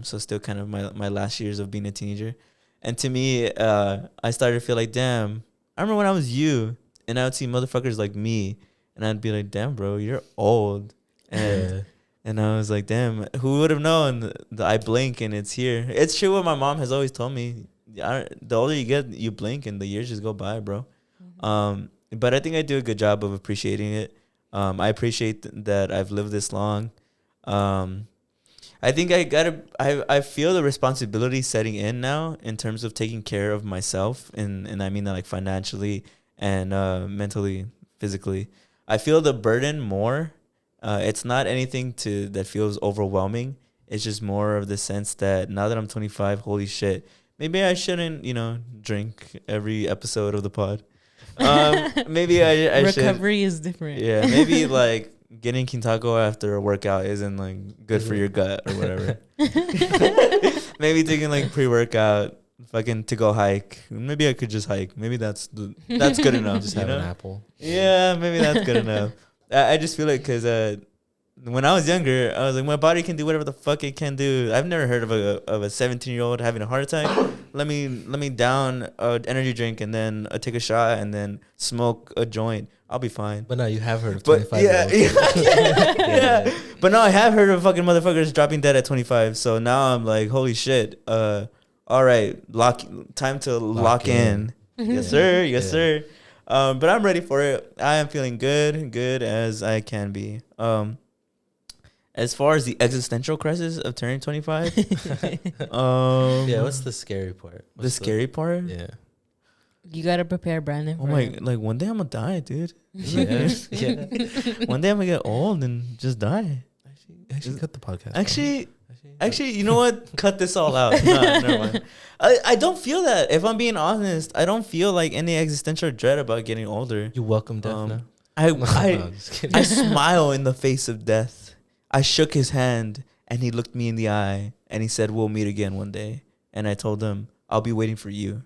So still kind of my last years of being a teenager. And to me, I started to feel like, damn, I remember when I was you and I would see motherfuckers like me and I'd be like, damn, bro, you're old. And I was like, damn, who would have known that I blink and it's here? It's true what my mom has always told me. The older you get, you blink and the years just go by, bro. Mm-hmm. But I think I do a good job of appreciating it. I appreciate that I've lived this long. I think I feel the responsibility setting in now in terms of taking care of myself. And I mean that like financially and mentally, physically. I feel the burden more. It's not anything that feels overwhelming. It's just more of the sense that now that I'm 25, holy shit, maybe I shouldn't, drink every episode of the pod. Maybe I should. Recovery is different. Yeah, maybe like getting Kintaco after a workout isn't like good for your gut or whatever. Maybe taking like pre-workout, fucking to go hike. Maybe I could just hike. Maybe that's good enough. Just have an apple. Yeah, maybe that's good enough. I just feel like because when I was younger, I was like, my body can do whatever the fuck it can do. I've never heard of a 17-year-old having a heart attack. Let me down an energy drink and then take a shot and then smoke a joint. I'll be fine. But no, you have heard of But 25 yeah, year olds. yeah. But no, I have heard of fucking motherfuckers dropping dead at 25. So now I'm like, holy shit. All right, time to lock in. Yes, sir. Yes, sir. But I'm ready for it. I am feeling good as I can be. As far as the existential crisis of turning 25, Yeah, what's the scary part? the scary part? Yeah. You gotta prepare, Brandon. Oh my, like one day I'm gonna die, dude. Yeah. Yeah. One day I'm gonna get old and just die. Actually, cut the podcast. Actually, you know what? Cut this all out. No, never mind. I don't feel that. If I'm being honest, I don't feel like any existential dread about getting older. You welcome death now? I Just kidding. I smile in the face of death. I shook his hand and he looked me in the eye and he said, "We'll meet again one day." And I told him, "I'll be waiting for you."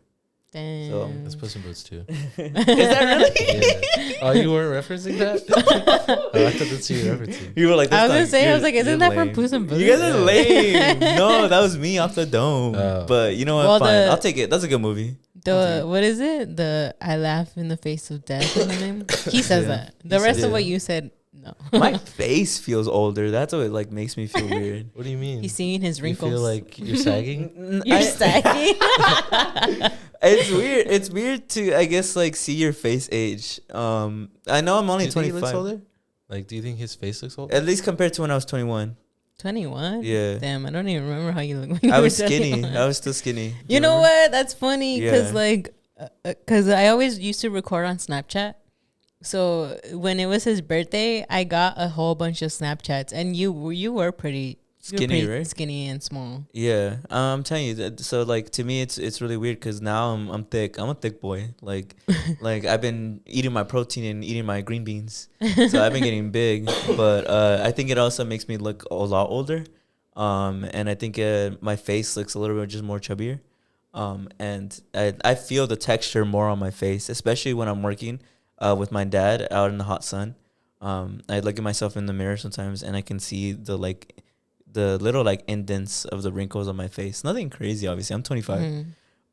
Damn. So That's Puss in Boots too. is that really? Yeah. Oh, you weren't referencing that? Oh, I thought that's who you were referencing. You were like, I was gonna "That's say, I not- was like, you're isn't that from lame." Puss in Boots? You guys are Yeah. lame. No, that was me off the dome. Oh. But you know what? Well, Fine. the- I'll take it. That's a good movie. What is it? The I laugh in the face of death. Is the name? He says Yeah. that. The He rest said of it. what you said, no. My face feels older. That's what like makes me feel weird. What do you mean? He's seeing his You wrinkles. feel like you're sagging? You're sagging. It's weird. It's weird to, I guess, like see your face age. I know I'm only Do you think he 25. looks older? Like, do you think his face looks older? At least compared to when I was 21. 21? Yeah. Damn, I don't even remember how you look when you I were was skinny. 21. I was still skinny. You know remember? what? That's funny because Yeah. like, because I always used to record on Snapchat. So when it was his birthday, I got a whole bunch of Snapchats, and you were pretty Skinny, right? Skinny and small. Yeah, I'm telling you that. So like to me, it's really weird because now I'm thick. I'm a thick boy. Like I've been eating my protein and eating my green beans, so I've been getting big. But I think it also makes me look a lot older. And I think my face looks a little bit just more chubbier. And I feel the texture more on my face, especially when I'm working with my dad out in the hot sun. I look at myself in the mirror sometimes and I can see the little like indents of the wrinkles on my face. Nothing crazy, obviously. I'm 25. Mhm.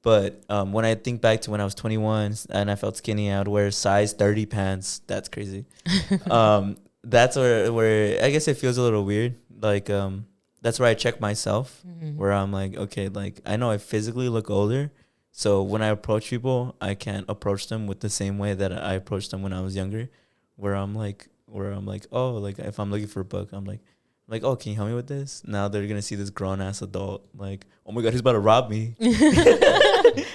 But when I think back to when I was 21 and I felt skinny, I would wear size 30 pants. That's crazy. That's where I guess it feels a little weird. Like that's where I check myself, Mhm. where I'm like, okay, like I know I physically look older. So when I approach people, I can't approach them with the same way that I approached them when I was younger, where I'm like, oh, like if I'm looking for a book, I'm like, oh, can you help me with this? Now they're gonna see this grown ass adult, like, oh my god, he's about to rob me.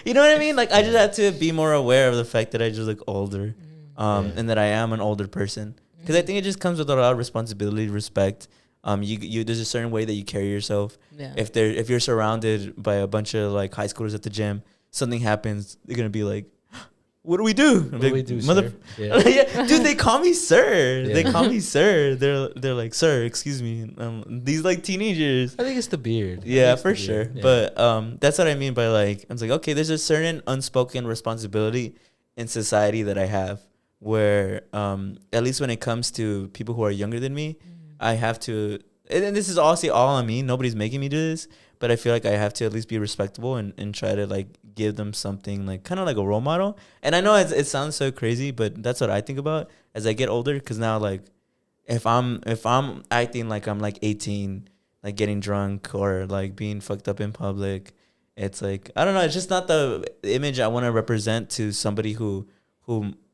You know what I mean? Like I just have to be more aware of the fact that I just look older, and that I am an older person. Because I think it just comes with a lot of responsibility, respect. You there's a certain way that you carry yourself. Yeah. If you're surrounded by a bunch of like high schoolers at the gym, something happens, they're gonna be like, "What do we do?" What do we do, Mother, sir? Yeah. yeah, dude, they call me sir. Yeah. They call me sir. They're like, "Sir, excuse me." These like teenagers. I think it's the beard. I Yeah, think it's for the sure. beard. Yeah. But that's what I mean by like, I was like, okay, there's a certain unspoken responsibility in society that I have, where at least when it comes to people who are younger than me, I have to. And this is honestly all on me. Nobody's making me do this, but I feel like I have to at least be respectable and try to like give them something like kind of like a role model. And I know it sounds so crazy, but that's what I think about as I get older. Because now like if I'm acting like I'm like 18, like getting drunk or like being fucked up in public, it's like I don't know. It's just not the image I want to represent to somebody who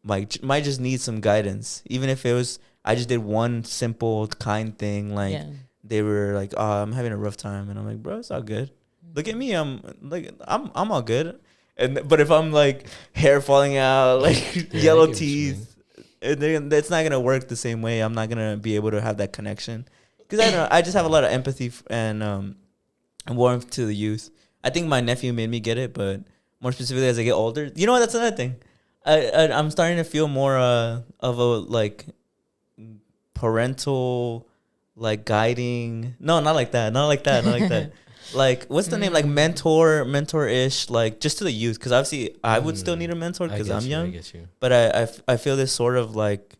like might just need some guidance, even if it was. I just did one simple kind thing, like they were like, "Oh, I'm having a rough time," and I'm like, "Bro, it's all good. Look at me, I'm all good." But if I'm like hair falling out, like Yeah, yellow I get what you teeth, and then that's not gonna work the same way. I'm not gonna be able to have that connection because I don't know. I just have a lot of empathy and warmth to the youth. I think my nephew made me get it, but more specifically as I get older, you know what? That's another thing. I'm starting to feel more of a like parental like guiding. No, not like that. Like what's the name? Like mentor-ish, like just to the youth. Because obviously I would still need a mentor because I'm young. I get you. But I feel this sort of like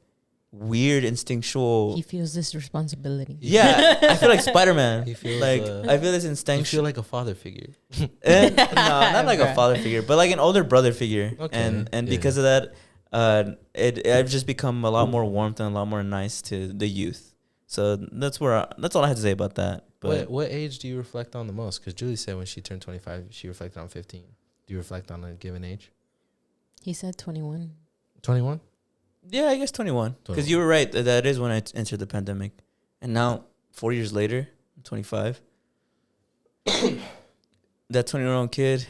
weird instinctual. He feels this responsibility. Yeah, I feel like Spider-Man. He feels, like I feel this You instinctual. feel like a father figure. No, not like a Bruh. father figure, but like an older brother figure. Okay, And yeah. because of that, I've just become a lot more warmth and a lot more nice to the youth. So that's all I had to say about that. But What age do you reflect on the most? Because Julie said when she turned 25, she reflected on 15. Do you reflect on a given age? He said 21. 21? yeah, I guess 21. Because 21. you were right. That is when I entered the pandemic. And now, 4 years later, I'm 25. That 21-year-old kid,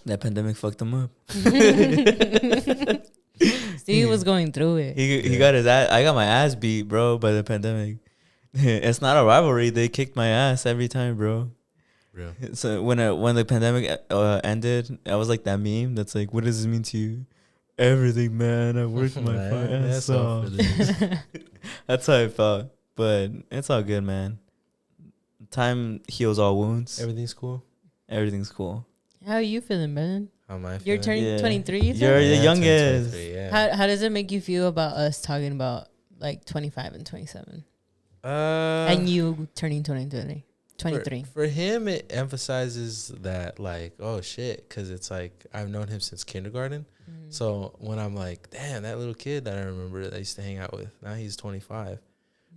that pandemic fucked him up. Steve was going through it. He got his ass. I got my ass beat, bro, by the pandemic. It's not a rivalry. They kicked my ass every time, bro. Real. So when the pandemic ended, I was like that meme that's like, what does this mean to you? Everything, man. I worked my ass off. That's how I felt. But it's all good, man. Time heals all wounds. Everything's cool. Everything's cool. How are you feeling, man? How am I You're feeling? turning Yeah. 23, you You're said? the I turned youngest. 23, yeah. How does it make you feel about us talking about like 25 and 27? And you turning 23. For him, it emphasizes that, like, oh, shit, because it's like I've known him since kindergarten. Mm. So when I'm like, damn, that little kid that I remember that I used to hang out with, now he's 25.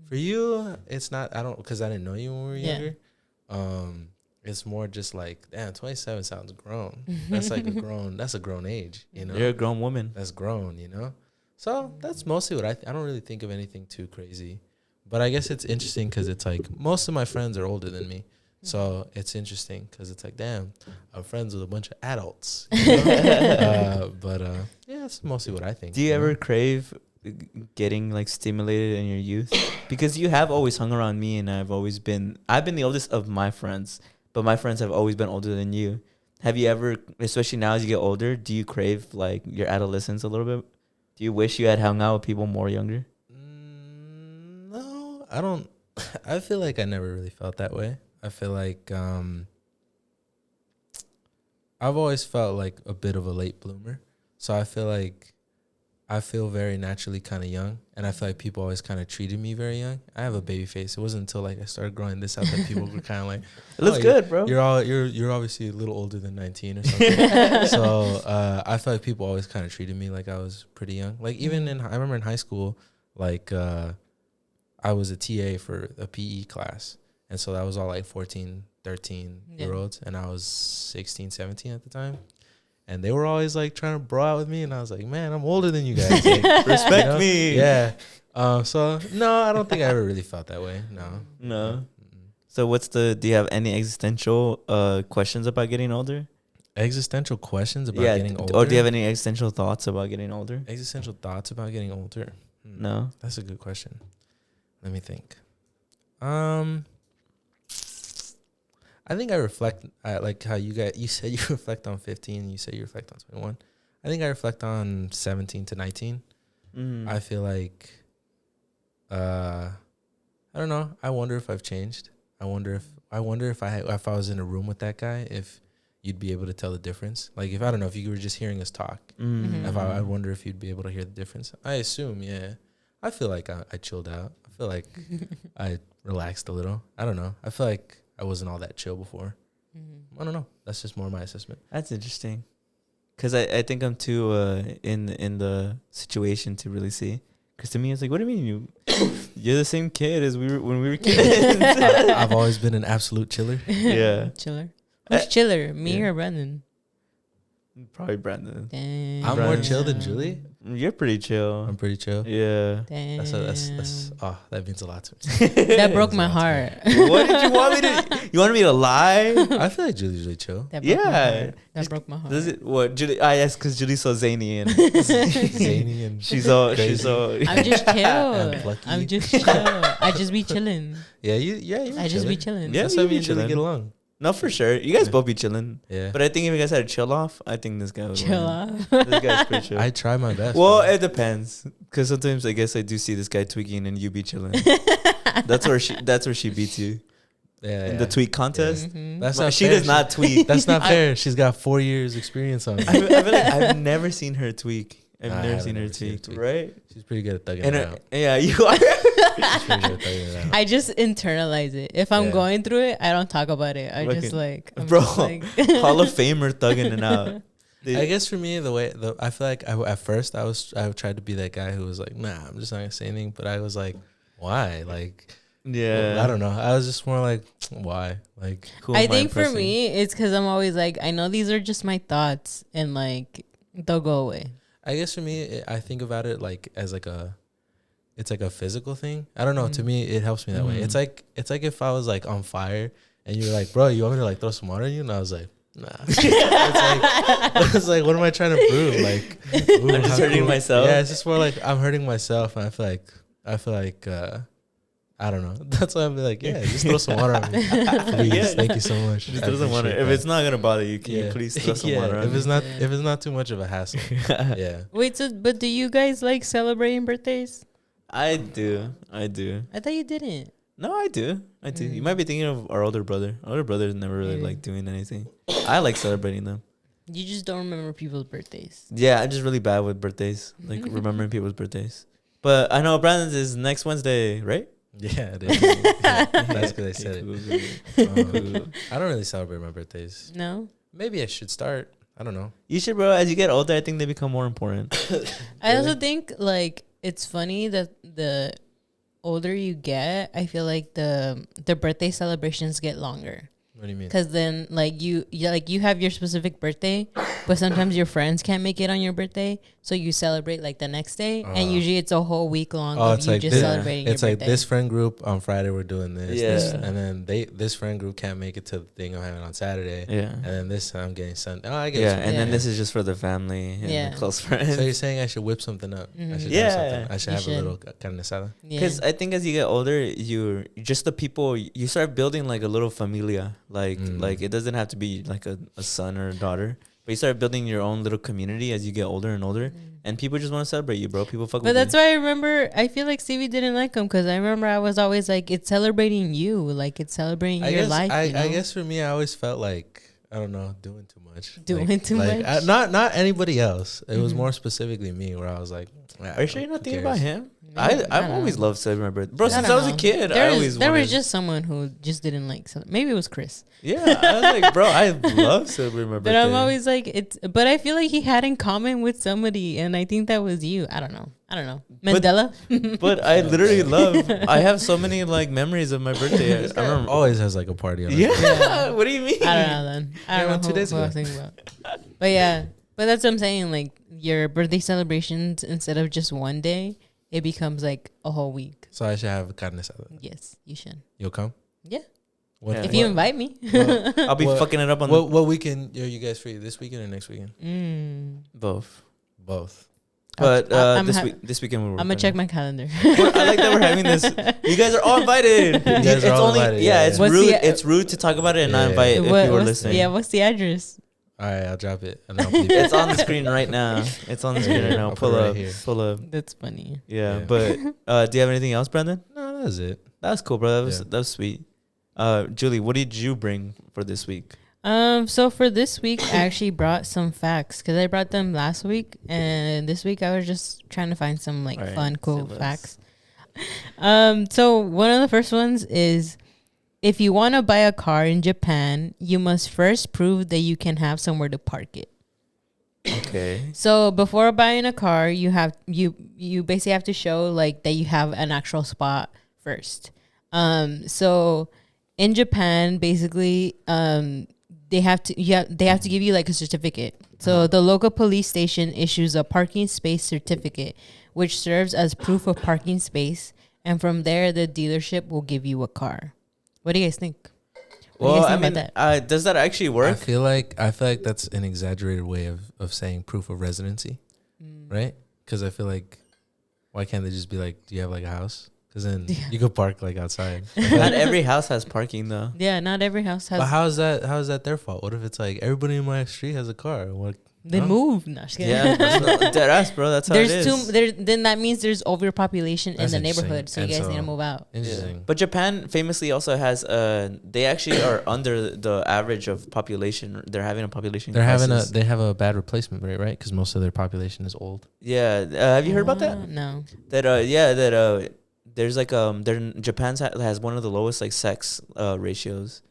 For you, it's not, I don't, because I didn't know you when we were Yeah. younger. It's more just like, damn, 27 sounds grown. That's like that's a grown age, you know? You're a grown woman. That's grown, you know? So that's mostly what I don't really think of anything too crazy. But I guess it's interesting because it's like most of my friends are older than me. So it's interesting because it's like, damn, I'm friends with a bunch of adults. You know? Yeah, that's mostly what I think. Do you know? ever crave getting like stimulated in your youth? Because you have always hung around me, and I've been the oldest of my friends, but my friends have always been older than you. Have you ever, especially now as you get older, do you crave like your adolescence a little bit? Do you wish you had hung out with people more younger? No, I don't. I feel like I never really felt that way. I feel like I've always felt like a bit of a late bloomer. So I feel like I feel very naturally kind of young, and I feel like people always kind of treated me very young. I have a baby face. It wasn't until like I started growing this out that people were kind of like, It looks good, bro. You're obviously a little older than 19 or something. So I feel like people always kind of treated me like I was pretty young. Like even I remember in high school, like I was a TA for a PE class, and so that was all like 14, 13-year-olds, and I was 16, 17 at the time. And they were always like trying to bro out with me, and I was like, man, I'm older than you guys. Like, Respect me. Yeah. So no, I don't think I ever really felt that way. No. No. So do you have any existential questions about getting older? Existential questions about getting older? Or do you have any existential thoughts about getting older? Existential thoughts about getting older? No. That's a good question. Let me think. I think I reflect, like how you said you reflect on 15, you said you reflect on 21. I think I reflect on 17 to 19. I feel like, I don't know. I wonder if I've changed. I wonder if I was in a room with that guy, if you'd be able to tell the difference. Like if, I don't know, if you were just hearing us talk, I wonder if you'd be able to hear the difference. I assume, yeah. I feel like I chilled out. I feel like I relaxed a little. I don't know. I feel like I wasn't all that chill before. I don't know. That's just more my assessment. That's interesting. Because I think I'm too in the situation to really see. Because to me, it's like, what do you mean you're the same kid as when we were kids? I've always been an absolute chiller. Yeah. Chiller. Who's chiller? Me or Brandon? Probably Brandon. Damn. I'm more chill than Julie. You're pretty chill. I'm pretty chill. Yeah. Damn. That's that means a lot to me. That broke my heart. What did you want me to? You wanted me to lie? I feel like Julie's really chill. That broke my Yeah. heart. That broke my heart. Does it? What? Julie? Yes, because Julie's so zany and Zany and she's so. I'm just chill. And plucky. I'm just chill. I just be chilling. Yeah, you're I just be chilling. Yeah, That's you how be me and Julie chilling. get along. No, for sure. You guys both be chilling. Yeah. But I think if you guys had a chill off, I think this guy would Chill win. off. This guy's pretty chill. I try my best. Well, man. it depends. Because sometimes I guess I do see this guy tweaking and you be chilling. That's where she beats you. Yeah, In the tweak contest. Mhm. That's But not she fair. does not tweak. That's not fair. She's got 4 years experience on it. I feel like I've never seen her tweak. I've Nah, I never haven't seen her never seen her tweak. tweak. Right? She's pretty good at thugging And it out. yeah, you are. She's pretty good at thugging it out. I just internalize it. If I'm Yeah. going through it, I don't talk about it. I just Fucking- like, I'm bro, just like Hall of Famer thugging it out. I guess for me, I feel like at first I tried to be that guy who was like, nah, I'm just not gonna say anything. But I was like, why? Like, Yeah. I don't know. I was just more like, why? Like, Who I am think for impressing? me, it's because I'm always like, I know these are just my thoughts, and like they'll go away. I guess for me, I think about it like as like it's like a physical thing. I don't know. To me, it helps me that way. It's like if I was like on fire and you were like, bro, you want me to like throw some water on you? And I was like, nah. It's like, what am I trying to prove? Like, ooh, I'm just how hurting cool. myself. Yeah, it's just more like I'm hurting myself, and I feel like I don't know. That's why I'm like, yeah, just throw some water on me, please. Yeah. Thank you so much. Just I throw some water. appreciate If that. it's not gonna bother you, can you Yeah. please throw some Yeah, water on if me? it's not Yeah. if it's not too much of a hassle. Yeah. Wait, so but do you guys like celebrating birthdays? I do. I thought you didn't. No, I do. You might be thinking of our older brother. Our older brother's never really Maybe. liked doing anything. I like celebrating them. You just don't remember people's birthdays. Yeah, I'm just really bad with birthdays, like remembering people's birthdays. But I know Brandon's is next Wednesday, right? Yeah, it is. Yeah, that's because I said it. I don't really celebrate my birthdays. No, Maybe I should start. I don't know. You should, bro. As you get older, I think they become more important. I also think like it's funny that the older you get, I feel like the birthday celebrations get longer. What do you mean? Because then like you have your specific birthday, but sometimes your friends can't make it on your birthday, so you celebrate like the next day, and usually it's a whole week long of it's you like just this, celebrating it's your like birthday. this friend group on Friday we're doing this, this, Yeah. and then this friend group can't make it to the thing I'm having on Saturday, Yeah. and then this I'm getting Sunday. Oh, I get Yeah, you. and then Yeah. this is just for the family and Yeah. the close friends. So you're saying I should whip something up? I Mhm. should Yeah. have something. I should You have should. a little carne asada. Yeah. Because I think as you get older, you're just the people. You start building like a little familia. Like it doesn't have to be like a son or a daughter, but you start building your own little community as you get older and older. And people just want to celebrate you, bro. People fuck But with that's you. why I remember. I feel like Stevie didn't like him because I remember I was always like, "It's celebrating you, like it's celebrating your life." I you know? guess for me, I always felt like I don't know, doing too much. Doing Like- too like, much? Not anybody else. It was Mhm. more specifically me, where I was like, Are you sure you're not who thinking about cares? him? Maybe, I've don't always know. loved celebrating my birthday, bro. I Since don't I was a know. kid, There I was- always there wanted. was just someone who just didn't like. Maybe it was Chris. Yeah, I was like, bro, I love celebrating my birthday. But I'm always like, it's. But I feel like he had in common with somebody, and I think that was you. I don't know. But- Mandela. But I literally love. I have so many like memories of my birthday. I remember. Always has like a party on it. Yeah. Yeah. What do you mean? I don't know then. I don't Yeah, know 2 who, days who I ago. was thinking about. But yeah, but that's what I'm saying. Like your birthday celebrations, instead of just one day, it becomes like a whole week. So I should have carne asada. Yes, you should. You'll come? Yeah. What, Yeah. If you invite me. I'll be What- fucking it up on what weekend are you guys free? This weekend or next weekend? both. Both. But I'm this weekend we're I'm gonna working. check my calendar. I like that we're having this. You guys are all invited. guys are all invited, yeah. It's What's rude. the- It's rude to talk about it and not Yeah. invite if you were listening. Yeah, what's the address? All right, I'll drop it. And I'll bleep it. It's on the screen right now. It's on the screen right now. I'll Pull put it right up. here. Pull up. That's funny. Yeah, Yeah. but do you have anything else, Brandon? No, that's it. That was cool, bro. Yeah. That was sweet. Julie, what did you bring for this week? So for this week, I actually brought some facts because I brought them last week, and this week I was just trying to find some like All right, fun, cool say less. facts. So one of the first ones is, if you want to buy a car in Japan, you must first prove that you can have somewhere to park it. Okay. So before buying a car, you basically have to show like that you have an actual spot first. So in Japan, basically, they have to give you like a certificate. So the local police station issues a parking space certificate, which serves as proof of parking space, and from there the dealership will give you a car. What do you guys think? What do you Well, guys I think mean, about that? does that actually I work? feel like that's an exaggerated way of saying proof of residency, right? Because I feel like, why can't they just be like, do you have like a house? Because then you could park like outside. Not every house has parking though. Yeah, not every house has. But how is that their fault? What if it's like everybody in my street has a car? What Then move. No, just kidding. Yeah, dead ass, bro. That's how it is. Then that means there's overpopulation That's in the interesting. neighborhood, so you And guys so- need to move out. Interesting. But Japan famously also has they actually are under the average of population. They're having a population crisis. They have a bad replacement rate, right? Because most of their population is old. Yeah, have you heard about that? No. There's like Japan has one of the lowest like sex ratios,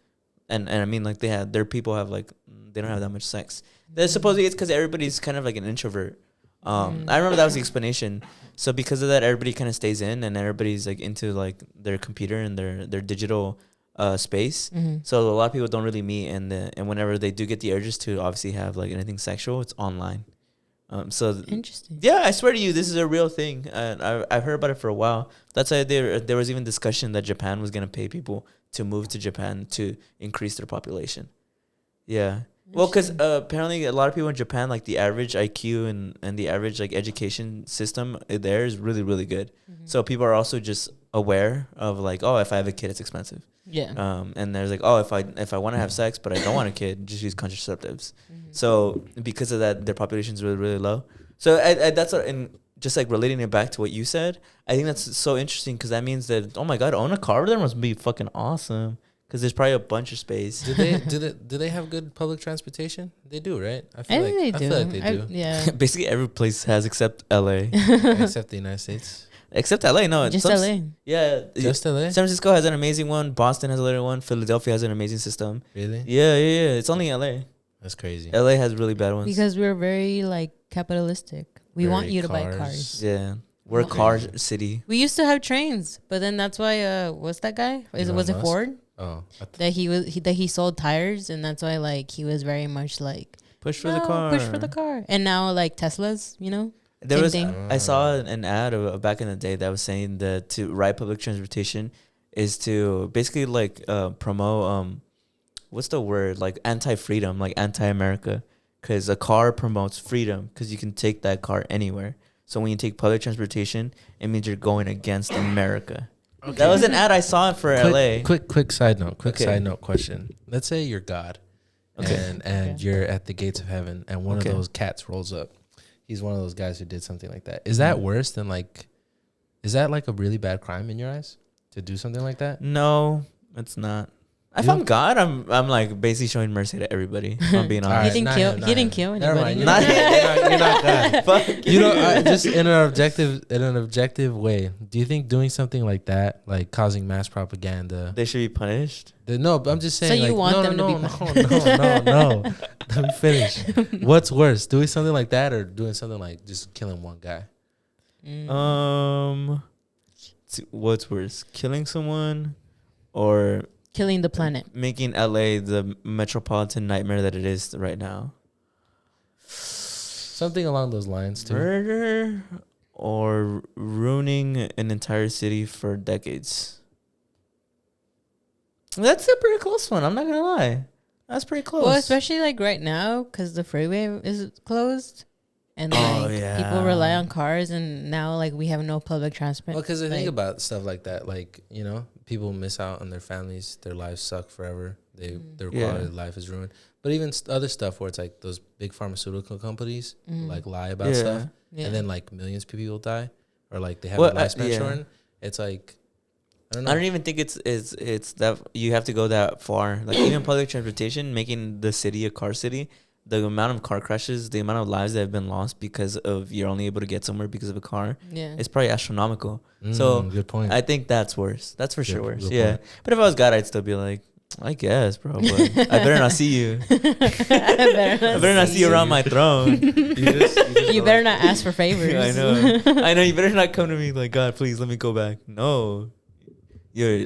and I mean like their people have like they don't have that much sex. Supposedly it's because everybody's kind of like an introvert. I remember that was the explanation. So because of that, everybody kind of stays in, and everybody's like into like their computer and their digital space. So a lot of people don't really meet, and whenever they do get the urges to obviously have like anything sexual, it's online. So Interesting. yeah, I swear to you, this is a real thing. I've heard about it for a while. That's why there was even discussion that Japan was gonna pay people to move to Japan to increase their population. Yeah. Well, because apparently a lot of people in Japan, like the average IQ and the average like education system there is really, really good. So people are also just aware of like, oh, if I have a kid, it's expensive. Yeah. And there's like, oh, if I want to have sex but I don't want a kid, just use contraceptives. So because of that, their population is really, really low. So that's and just like relating it back to what you said, I think that's so interesting because that means that, oh my God, own a car there must be fucking awesome. Because there's probably a bunch of space. Do they have good public transportation? They do, right? I think they do. They do. Yeah. Basically every place has except LA. Except the United States. Except LA, no. Just LA. Yeah. Just LA? San Francisco has an amazing one. Boston has a little one. Philadelphia has an amazing system. Really? Yeah. It's only LA. That's crazy. LA has really bad ones. Because we're very like capitalistic. We want you to buy cars. Yeah. We're a car city. We used to have trains, but then that's why what's that guy? Was it Ford? Oh. That he sold tires, and that's why like he was very much like Push for the car. And now like Teslas, you know? There Same was thing. I saw an ad back in the day that was saying that to ride public transportation is to basically like promote what's the word, like anti-freedom, like anti-America, because a car promotes freedom because you can take that car anywhere. So when you take public transportation, it means you're going against America. Okay. That was an ad I saw for LA. Quick side note. Side note question. Let's say you're God, and you're at the gates of heaven, and one of those cats rolls up. He's one of those guys who did something like that. Is that worse than like? Is that like a really bad crime in your eyes to do something like that? No, it's not. If I'm God, I'm like basically showing mercy to everybody. I'm being honest. He didn't kill anybody. You're not God. Fuck. You know, just in an objective way. Do you think doing something like that, like causing mass propaganda, they should be punished? No, but I'm just saying. So you like, want them to be punished? No. Let me finish. What's worse, doing something like that or doing something like just killing one guy? What's worse, killing someone or killing the planet? Making LA the metropolitan nightmare that it is right now. Something along those lines too. Murder or ruining an entire city for decades. That's a pretty close one. I'm not gonna lie. That's pretty close. Well, especially like right now because the freeway is closed. And like people rely on cars, and now like we have no public transport. Well, because I think about stuff like that, like, you know, people miss out on their families, their lives suck forever. Their quality of life is ruined. But even other stuff where it's like those big pharmaceutical companies like lie about stuff, and then like millions of people die, or like they have their lifespan shortened. It's like I don't know. I don't even think it's that you have to go that far. Like even public transportation, making the city a car city. The amount of car crashes, the amount of lives that have been lost because of you're only able to get somewhere because of a car, it's probably astronomical. So good point. I think that's worse. That's for sure worse. Yeah. But if I was God, I'd still be like, I guess, bro. But I better not see you. I better not see you around my throne. You better not ask for favors. I know. You better not come to me like, God, please let me go back. No.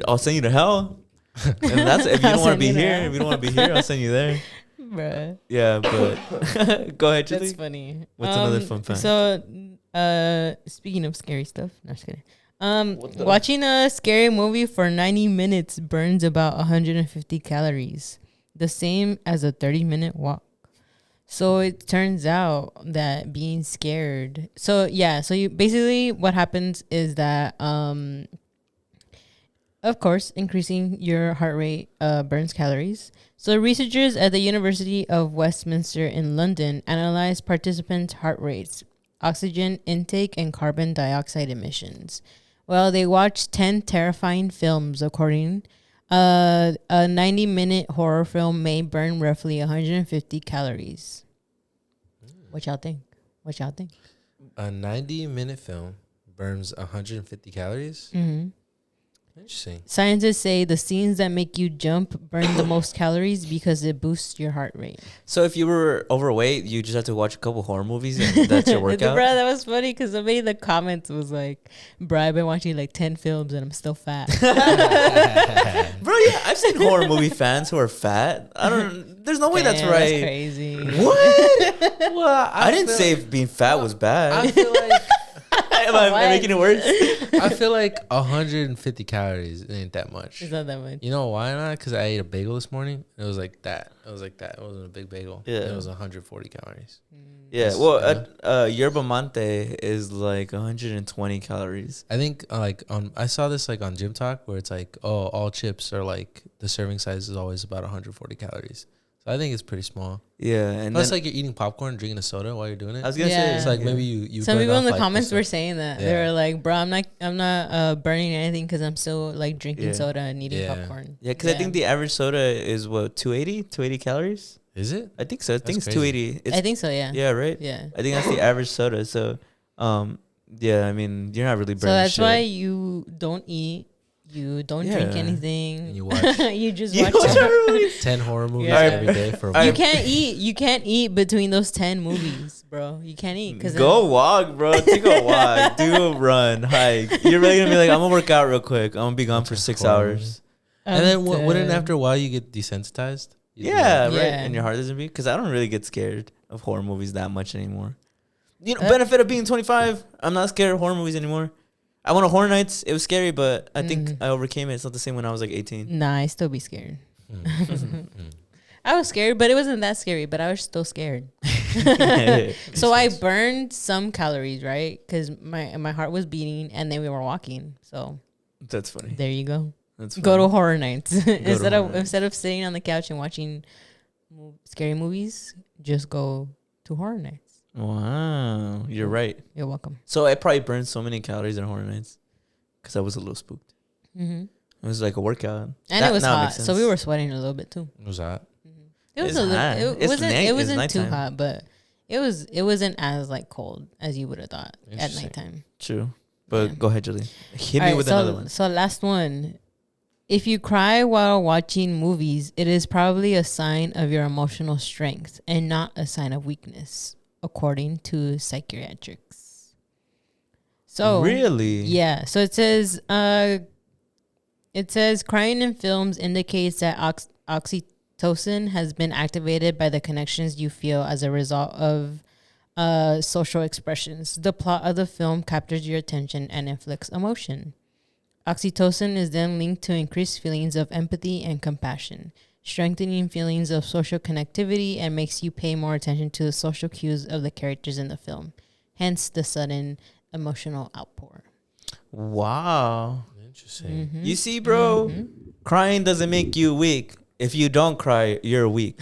I'll send you to hell. And that's if you don't want to be here. If you don't want to be here, I'll send you there. Bruh. Yeah, but go ahead, Julie. That's funny. What's another fun fact? So, speaking of scary stuff, no, just kidding. Watching a scary movie for 90 minutes burns about 150 calories, the same as a 30-minute walk. So it turns out that being scared. So you basically what happens is that Of course, increasing your heart rate burns calories. So, researchers at the University of Westminster in London analyzed participants' heart rates, oxygen intake, and carbon dioxide emissions. Well, they watched 10 terrifying films. According, a 90-minute horror film may burn roughly 150 calories. What y'all think? What y'all think? A 90-minute film burns 150 calories. Mm-hmm. Interesting. Scientists say the scenes that make you jump burn the most calories because it boosts your heart rate. So if you were overweight, you just have to watch a couple horror movies and that's your workout? Bro, that was funny because somebody in the comments was like, bro, I've been watching like 10 films and I'm still fat. Bro, yeah, I've seen horror movie fans who are fat. There's no way that's Damn, right. That's crazy. What? Well, I didn't say being fat was bad. I feel like Am I making it worse? I feel like 150 calories ain't that much. It's not that much. You know why not? Because I ate a bagel this morning. It was like that. It was like that. It wasn't a big bagel. Yeah. It was 140 calories. Yeah. Well, yerba mate is like 120 calories. I think I saw this like on Gym Talk where it's like, oh, all chips are like the serving size is always about 140 calories. So I think it's pretty small. Yeah, and Plus, then, like you're eating popcorn, drinking a soda while you're doing it. I was gonna Yeah. say It's like maybe you. Some burn people in off, the like, comments the were soda. saying that. Yeah. They were like, bro, I'm not burning anything because I'm still like drinking Yeah. soda and eating Yeah. popcorn. yeah, because I think the average soda is what 280 calories. Is it? I think so. I think That's it's crazy. 280. I think so, yeah. Yeah, right. Yeah. I think that's the average soda. So, yeah, I mean, you're not really burning. So that's shit. why you don't eat, you don't drink Yeah. anything. And you watch You just You watch watch it. horror movies? 10 horror movies Yeah. every day for a Alright. You month. can't eat between those 10 movies, bro. You can't eat because Go walk, bro. Take a walk. Do a run, hike. You're really gonna be like, I'm gonna work out real quick. I'm gonna be gone for 6 hours. And then wouldn't after a while you get desensitized? Yeah, right. Yeah. And your heart doesn't beat. Because I don't really get scared of horror movies that much anymore. You know, Uh, benefit of being 25. I'm not scared of horror movies anymore. I went to Horror Nights. It was scary, but I think I overcame it. It's not the same when I was like 18. Nah, I still be scared. Mm. I was scared, but it wasn't that scary. But I was still scared. So I burned some calories, right? Because my heart was beating, and then we were walking. So That's funny. there you go. That's Go funny. to horror nights instead horror of nights. instead of sitting on the couch and watching scary movies. Just go to horror nights. Wow, you're right. You're welcome. So I probably burned so many calories in Horror Nights because I was a little spooked. Mm-hmm. It was like a workout. And That it was now hot, makes so we sense. were sweating a little bit too. What was that? It was It's a little. hot. It It's wasn't. night- It it's wasn't too nighttime. hot, but it wasn't as like cold as you would have thought at Interesting. nighttime. True. But Yeah. go ahead, Julie. Hit me Alright, with so, another one. So last one. If you cry while watching movies, it is probably a sign of your emotional strength and not a sign of weakness, according to psychiatrics. So Really? yeah. So it says crying in films indicates that oxytocin has been activated by the connections you feel as a result of social expressions. The plot of the film captures your attention and inflicts emotion. Oxytocin is then linked to increased feelings of empathy and compassion, strengthening feelings of social connectivity and makes you pay more attention to the social cues of the characters in the film. Hence the sudden emotional outpour. Wow. Interesting. Mhm. You see, bro, Mhm. crying doesn't make you weak. If you don't cry, you're weak.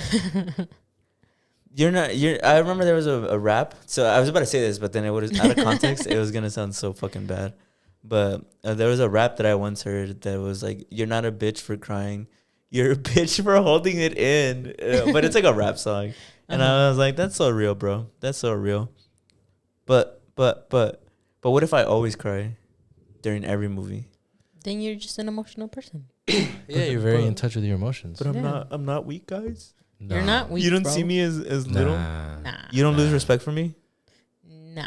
You're not. I remember there was a rap. So I was about to say this, but then it was out of context. It was gonna sound so fucking bad. But there was a rap that I once heard that was like, "You're not a bitch for crying. You're a bitch for holding it in." But it's like a rap song, and I was like, "That's so real, bro. That's so real." But what if I always cry during every movie? Then you're just an emotional person. Yeah, you're very in touch with your emotions. But I'm Yeah. not. I'm not weak, guys. You're not weak. You don't bro. see me as little. Nah. You don't lose respect for me. Nah.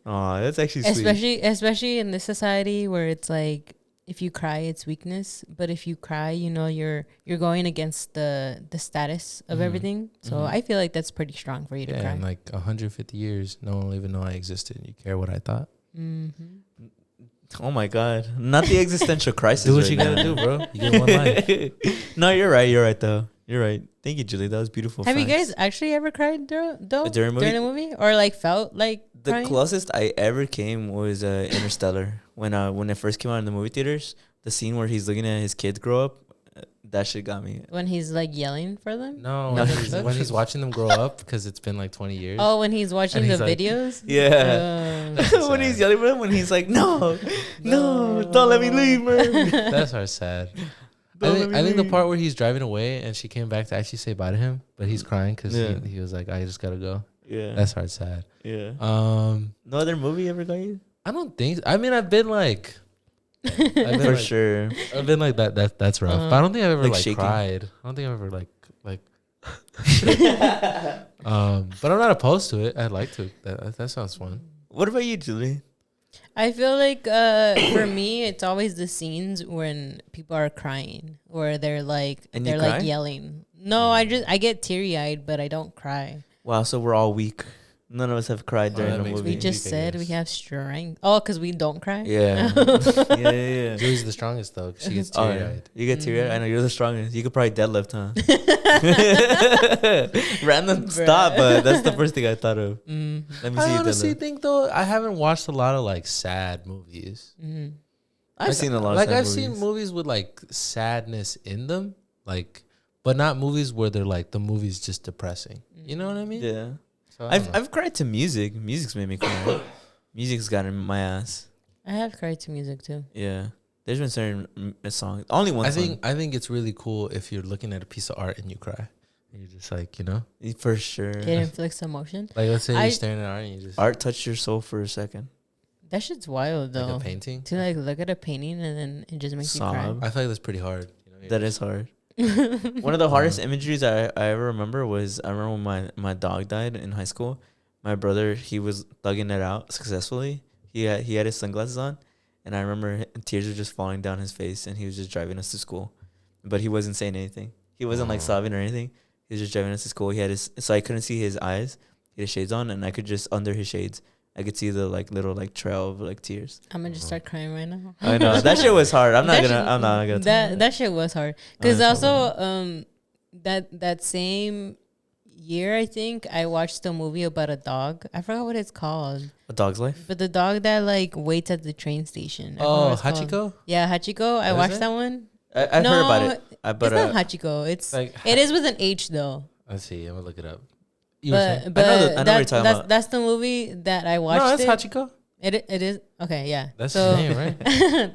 Oh, that's actually sweet. Especially in this society where it's like if you cry it's weakness, but if you cry, you know you're going against the status of Mhm. everything. So Mhm. I feel like that's pretty strong for you to Yeah, cry. in like 150 years, no one will even know I existed. You care what I thought? Mm-hmm. Oh my god, not the existential crisis. Do what right you now. gotta do, bro. You get one life. No, you're right. You're right, though. You're right. Thank you, Julie. That was beautiful. Have you facts. guys actually ever cried During a movie? during a movie or like felt like The crying? closest I ever came was Interstellar when it first came out in the movie theaters. the scene where he's looking at his kids grow up, that shit got me. When he's like yelling for them. No, No. when he's watching them grow up because it's been like 20 years. Oh, when he's watching And the he's like- videos. Yeah. Oh. When he's yelling for him, when he's like, no, don't let me leave, man. That's our sad. Don't let me I think the leave. part where he's driving away and she came back to actually say bye to him, but he's crying because Yeah. he was like, I just gotta go. Yeah. That's hard sad. Yeah. Um, No other movie ever got you? I don't think. I mean, I've been like, For sure. I've been like that. That's rough. But I don't think I've ever Like like shaking. cried. I don't think I've ever like. But I'm not opposed to it. I'd like to. That sounds fun. What about you, Julie? I feel like for me, it's always the scenes when people are crying or they're like And you like cry? yelling. No, I get teary eyed, but I don't cry. Wow, so we're all weak. None of us have cried during that the makes movie. We me just I said we guess. have strength. Oh, because we don't cry. Yeah. yeah. Julie's the strongest though. 'Cause she gets Oh, teary yeah. eyed. You get teary-eyed? I know you're the strongest. You could probably deadlift, huh? Random Bruh. stop, but that's the first thing I thought of. Mm. Let me see I you honestly deadlift. think though I haven't watched a lot of like sad movies. Mm. I've seen a lot of like sad I've movies. seen movies with like sadness in them, like, but not movies where they're like the movie's just depressing. You know what I mean? Yeah. So I don't know. I've cried to music. Music's made me cry. Music's gotten my ass. I have cried to music too. Yeah. There's been certain songs. Only one I song. think it's really cool if you're looking at a piece of art and you cry. And you're just like, you know, For sure. It inflicts emotion. like let's say I- you're staring at art and you just Art touched your soul for a second. That shit's wild like though. a painting. To like look at a painting and then it just makes you cry. Sob. I feel like that's pretty hard. You know, That is hard. One of the hardest imageries I ever remember was I remember when my dog died in high school. My brother, he was thugging it out successfully. He had his sunglasses on, and I remember tears were just falling down his face, and he was just driving us to school, but he wasn't saying anything. He wasn't like sobbing or anything. He was just driving us to school. He had so I couldn't see his eyes. He had his shades on, and I could just under his shades, I could see the like little like trail of like tears. I'm gonna just start crying right now. I know that shit was hard. I'm not gonna. That shit was hard because That's also that same year I think I watched a movie about a dog. I forgot what it's called, A Dog's Life. but the dog that like waits at the train station. I forgot Oh, what it's called. Hachiko? Yeah, Hachiko. I What is watched it? that one. I've heard about it. But it's not Hachiko. It's Like it is with an H though. let's see, I'm gonna look it up. You were saying? But I know what you're talking about. that's the movie that I watched. No, that's it. Hachiko. It is okay. Yeah, That's so, his name, right?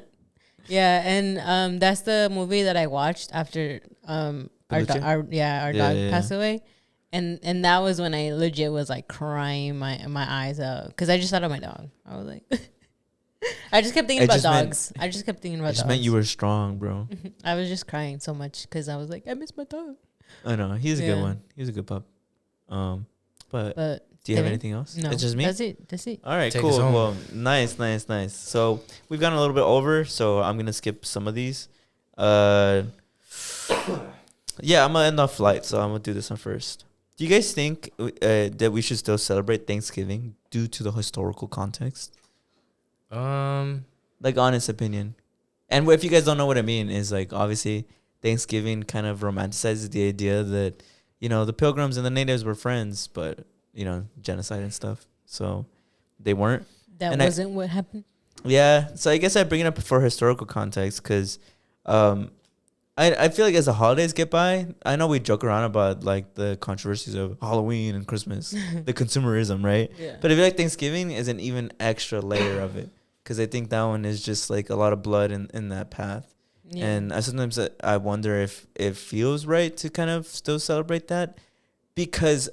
Yeah, and that's the movie that I watched after our Peluche? dog Yeah. passed away, and that was when I legit was like crying my eyes out because I just thought of my dog. I was like, I just kept thinking It about just meant- dogs. I just kept thinking about It just dogs. meant you were strong, bro. I was just crying so much because I was like, I miss my dog. I know he's a Yeah. good one. He's a good pup. But But do you have Steven? anything else? no, It's just me. That's it. That's it. All right, Take us cool. home. Well, nice. So we've gone a little bit over, so I'm gonna skip some of these. Yeah, I'm gonna end off light, so I'm gonna do this one first. Do you guys think that we should still celebrate Thanksgiving due to the historical context? Like, honest opinion. And if you guys don't know what I mean, is like obviously Thanksgiving kind of romanticizes the idea that, you know, the Pilgrims and the natives were friends, but, you know, genocide and stuff. So they weren't. That And I- wasn't what happened. Yeah. So I guess I bring it up for historical context because I feel like as the holidays get by, I know we joke around about like the controversies of Halloween and Christmas, the consumerism, right? Yeah. But I feel like Thanksgiving is an even extra layer of it because I think that one is just like a lot of blood in that path. Yeah. And sometimes I wonder if it feels right to kind of still celebrate that because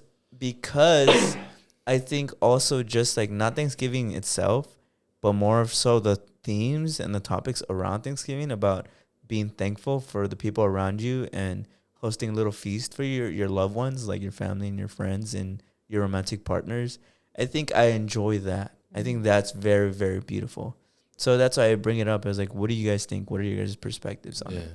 I think also just like not Thanksgiving itself, but more so the themes and the topics around Thanksgiving about being thankful for the people around you and hosting a little feast for your loved ones, like your family and your friends and your romantic partners. I think I enjoy that. I think that's very, very beautiful. So that's why I bring it up as like, what do you guys think? What are your guys' perspectives on Yeah, it?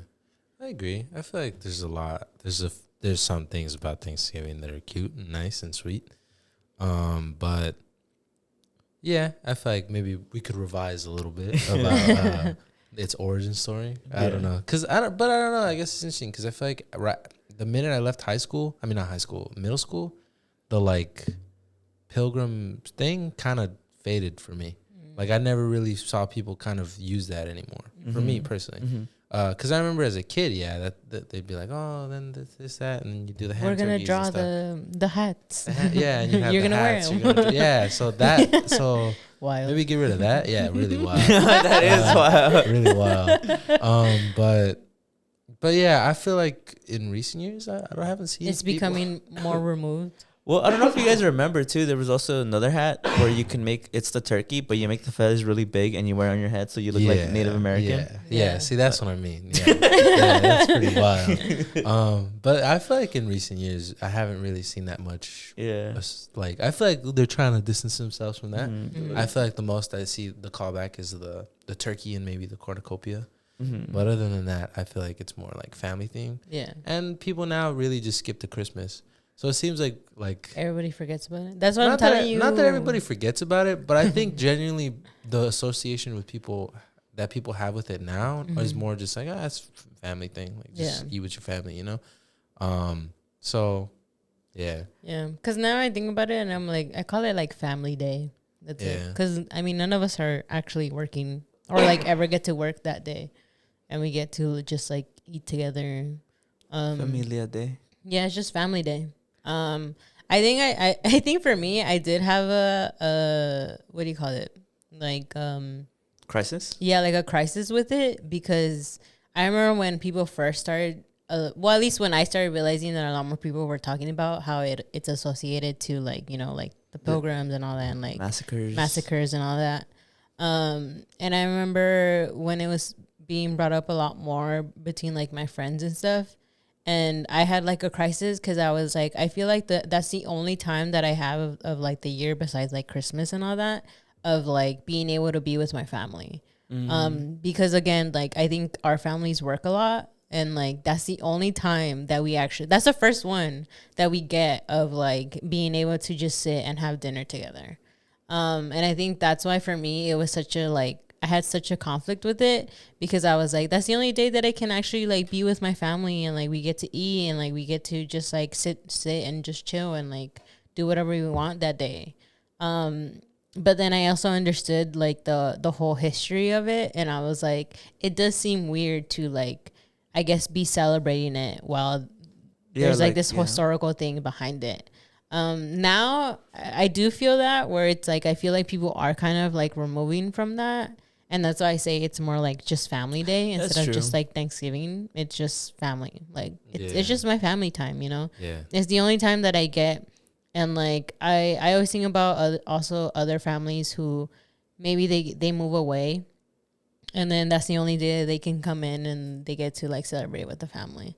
I agree. I feel like there's a lot. There's some things about Thanksgiving that are cute and nice and sweet. But yeah, I feel like maybe we could revise a little bit about its origin story. I don't know, I don't know. I guess it's interesting because I feel like the minute I left middle school, the like pilgrim thing kind of faded for me. Like I never really saw people kind of use that anymore. For me personally. Mm-hmm. Because I remember as a kid, that they'd be like, oh, then this, that, and then you do the hand. We're gonna turkeys draw and the hats. yeah, and you have You're the gonna wear hats. them. You're gonna yeah, so Wild. maybe get rid of that. Yeah, really wild. That is wild. Really wild. But yeah, I feel like in recent years, I haven't seen It's people- becoming more removed. Well, I don't know if you guys remember too. There was also another hat where you can make it's the turkey, but you make the feathers really big and you wear it on your head, so you look like Native American. Yeah. See, that's what I mean. Yeah, that's pretty wild. But I feel like in recent years, I haven't really seen that much. Yeah. Like I feel like they're trying to distance themselves from that. Mm-hmm. I feel like the most I see the callback is the turkey and maybe the cornucopia. Mm-hmm. But other than that, I feel like it's more like family theme. Yeah. And people now really just skip to Christmas. So it seems like Everybody forgets about it. That's what I'm not telling that, you. not that everybody forgets about it, but I think genuinely the association with people that people have with it now is more just like, it's a family thing. Like just eat with your family, you know? So yeah. Yeah. Because now I think about it and I'm like, I call it like family day. That's it. Because I mean, none of us are actually working or like ever get to work that day. And we get to just like eat together. Familia Day. Yeah, it's just family day. I think I think for me, I did have a what do you call it? Like Crisis? yeah, like a crisis with it, because I remember when people first started well, at least when I started realizing that a lot more people were talking about how it's associated to like, you know, like the pilgrims and all that, and like massacres and all that. And I remember when it was being brought up a lot more between like my friends and stuff. And I had like a crisis because I was like, I feel like that's the only time that I have of like the year besides like Christmas and all that, of like being able to be with my family. Because again, like I think our families work a lot, and like that's the only time that that's the first one that we get of like being able to just sit and have dinner together. And I think that's why for me it was such a like, I had such a conflict with it, because I was like, that's the only day that I can actually like be with my family, and like we get to eat, and like we get to just like sit and just chill and like do whatever we want that day. But then I also understood like the whole history of it, and I was like, it does seem weird to like, I guess, be celebrating it while there's like this historical thing behind it. Now I do feel that, where it's like I feel like people are kind of like removing from that. And that's why I say it's more like just family day instead of just like Thanksgiving. It's just family. Like it's just my family time, you know? Yeah. It's the only time that I get. And like I always think about also other families who maybe they move away, and then that's the only day that they can come in and they get to like celebrate with the family.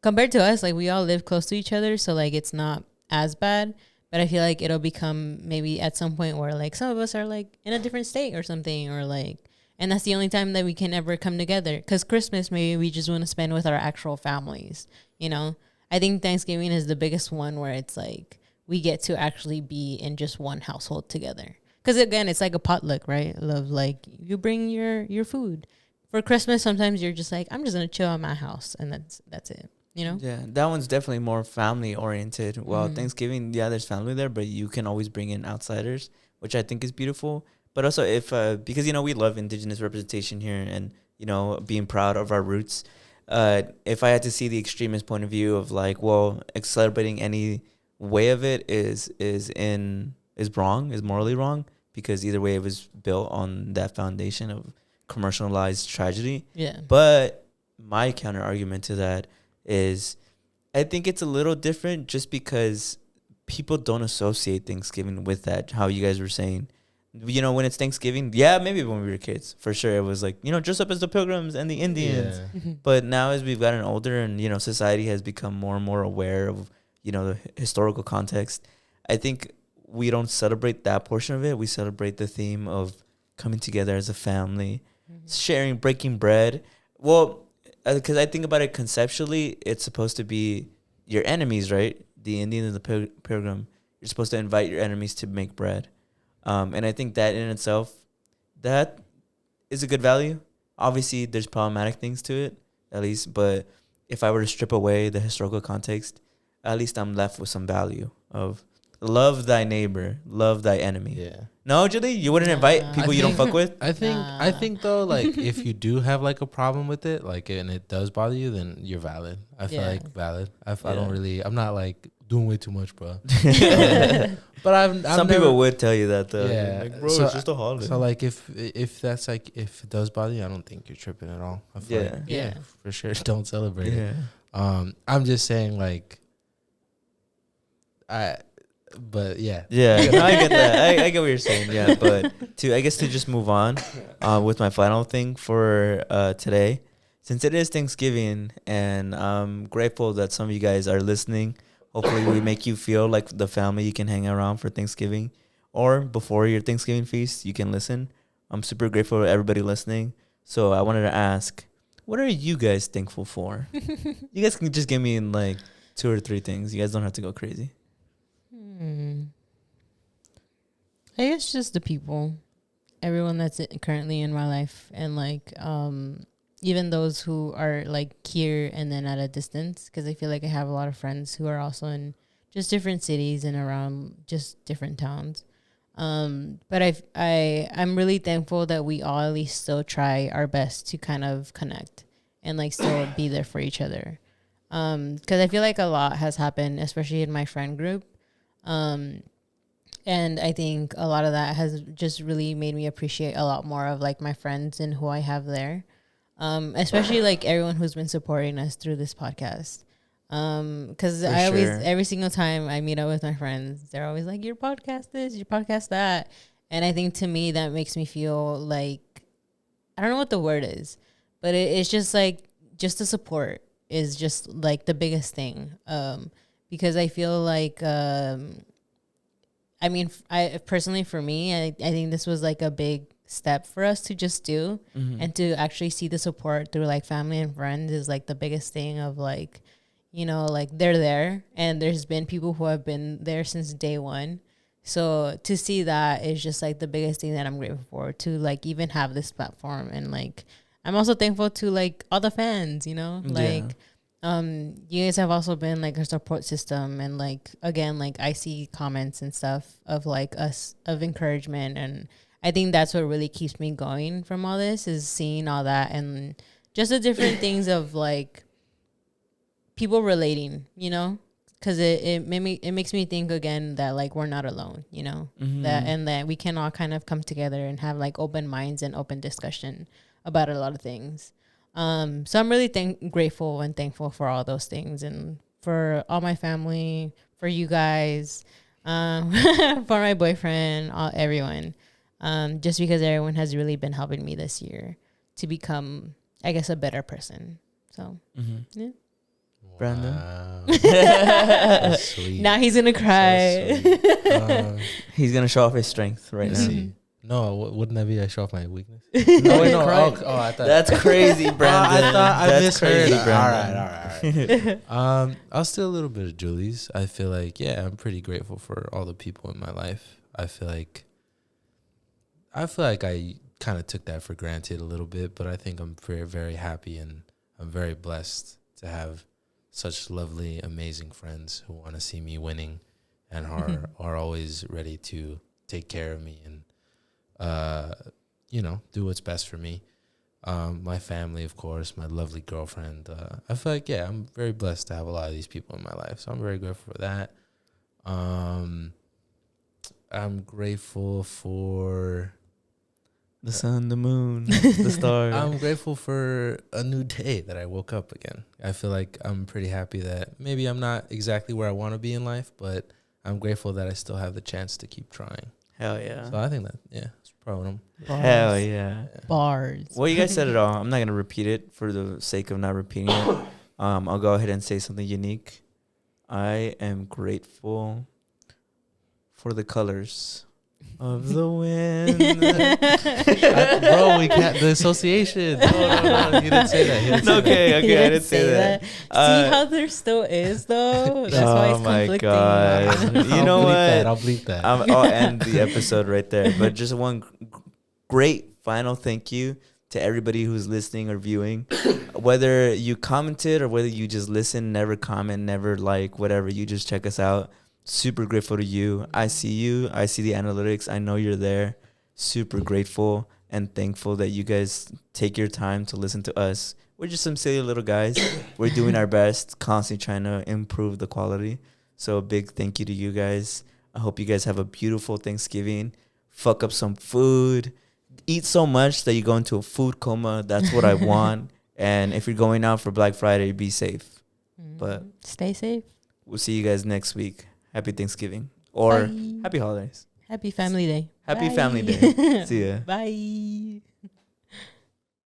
Compared to us, like we all live close to each other, so like it's not as bad. But I feel like it'll become maybe at some point where like some of us are like in a different state or something, or like, and that's the only time that we can ever come together. Because Christmas, maybe we just want to spend with our actual families, you know? I think Thanksgiving is the biggest one where it's like we get to actually be in just one household together. Because again, it's like a potluck, right? Of like you bring your food. For Christmas, sometimes you're just like, I'm just gonna chill at my house, and that's it. You know? Yeah, that one's definitely more family oriented. Well, Thanksgiving, there's family there, but you can always bring in outsiders, which I think is beautiful. But also if, because, you know, we love Indigenous representation here and, you know, being proud of our roots. If I had to see the extremist point of view of like, well, celebrating any way of it is wrong, is morally wrong, because either way it was built on that foundation of commercialized tragedy. Yeah. But my counter argument to that is I think it's a little different just because people don't associate Thanksgiving with that, how you guys were saying. You know, when it's Thanksgiving, maybe when we were kids, for sure, it was like, you know, dress up as the Pilgrims and the Indians. Yeah. But now as we've gotten older and, you know, society has become more and more aware of, you know, the historical context, I think we don't celebrate that portion of it. We celebrate the theme of coming together as a family, sharing, breaking bread. Well, because I think about it conceptually, it's supposed to be your enemies, right? The Indian and the Pilgrim. You're supposed to invite your enemies to make bread. And I think that in itself, that is a good value. Obviously, there's problematic things to it, at least. But if I were to strip away the historical context, at least I'm left with some value of love thy neighbor, love thy enemy. Yeah. No, Julie, you wouldn't invite people you don't fuck with. I think though, like if you do have like a problem with it, like and it does bother you, then you're valid. I feel like valid. I don't really. I'm not like doing way too much, bro. But I've some people would tell you that though. Yeah, like, bro, it's just a holiday. So like if that's like if it does bother you, I don't think you're tripping at all. I feel like, for sure, don't celebrate it. I'm just saying like But yeah, no, I get that. I get what you're saying. Yeah, but I guess to just move on with my final thing for today, since it is Thanksgiving, and I'm grateful that some of you guys are listening. Hopefully, we make you feel like the family you can hang around for Thanksgiving, or before your Thanksgiving feast, you can listen. I'm super grateful for everybody listening. So I wanted to ask, what are you guys thankful for? You guys can just give me like 2 or 3 things. You guys don't have to go crazy. I guess just the people, everyone that's currently in my life, and like even those who are like here and then at a distance, because I feel like I have a lot of friends who are also in just different cities and around just different towns. But I'm really thankful that we all at least still try our best to kind of connect and like still be there for each other. Because I feel like a lot has happened, especially in my friend group. And I think a lot of that has just really made me appreciate a lot more of like my friends and who I have there. Especially like everyone who's been supporting us through this podcast. Cause every single time I meet up with my friends, they're always like, your podcast this, your podcast that. And I think to me, that makes me feel like, I don't know what the word is, but it's just like, just the support is just like the biggest thing. Because I feel like, I mean, I personally, for me, I think this was like a big step for us to just do, and to actually see the support through like family and friends is like the biggest thing of like, you know, like they're there, and there's been people who have been there since day one. So to see that is just like the biggest thing that I'm grateful for, to like even have this platform. And like, I'm also thankful to like all the fans, you know, like, you guys have also been like a support system, and like again, like I see comments and stuff of like us of encouragement, and I think that's what really keeps me going from all this, is seeing all that and just the different things of like people relating, you know, because it makes me think again that like we're not alone, you know, that we can all kind of come together and have like open minds and open discussion about a lot of things. So I'm really grateful and thankful for all those things, and for all my family, for you guys, for my boyfriend, everyone. Just because everyone has really been helping me this year to become, I guess, a better person. So, yeah. Brandon. Wow. Sweet. Now he's gonna cry. So He's gonna show off his strength right now. No, wouldn't that be I show off my weakness? No, wait, no. I thought That's crazy, Brandon. I thought I misheard. Crazy, Brandon. All right. I'll steal a little bit of Julie's. I feel like, I'm pretty grateful for all the people in my life. I feel like I kind of took that for granted a little bit, but I think I'm very, very happy, and I'm very blessed to have such lovely, amazing friends who want to see me winning and are always ready to take care of me and, do what's best for me. My family, of course, my lovely girlfriend. I feel like, I'm very blessed to have a lot of these people in my life. So I'm very grateful for that. I'm grateful for the sun, the moon, the stars. I'm grateful for a new day that I woke up again. I feel like I'm pretty happy that maybe I'm not exactly where I want to be in life, but I'm grateful that I still have the chance to keep trying. Hell yeah. So I think that, it's probably Hell yeah. Bars. Well, you guys said it all. I'm not going to repeat it for the sake of not repeating it. I'll go ahead and say something unique. I am grateful for the colors of the wind. Bro, we can't. The association. No. You didn't say that. Okay, I didn't say that. See how there still is, though? That's why it's conflicting. God. You know what? I'll bleep that. I'll end the episode right there. But just one great final thank you to everybody who's listening or viewing. Whether you commented or whether you just listen, never comment, never like, whatever, you just check us out. Super grateful to you. I see you. I see the analytics. I know you're there. Super grateful and thankful that you guys take your time to listen to us. We're just some silly little guys. We're doing our best, constantly trying to improve the quality. So a big thank you to you guys. I hope you guys have a beautiful Thanksgiving. Fuck up some food. Eat so much that you go into a food coma. That's what I want. And if you're going out for Black Friday, be safe. But stay safe. We'll see you guys next week. Happy Thanksgiving. Or Bye. happy holidays. Happy Family Day. Happy Bye. Family Day. See ya. Bye.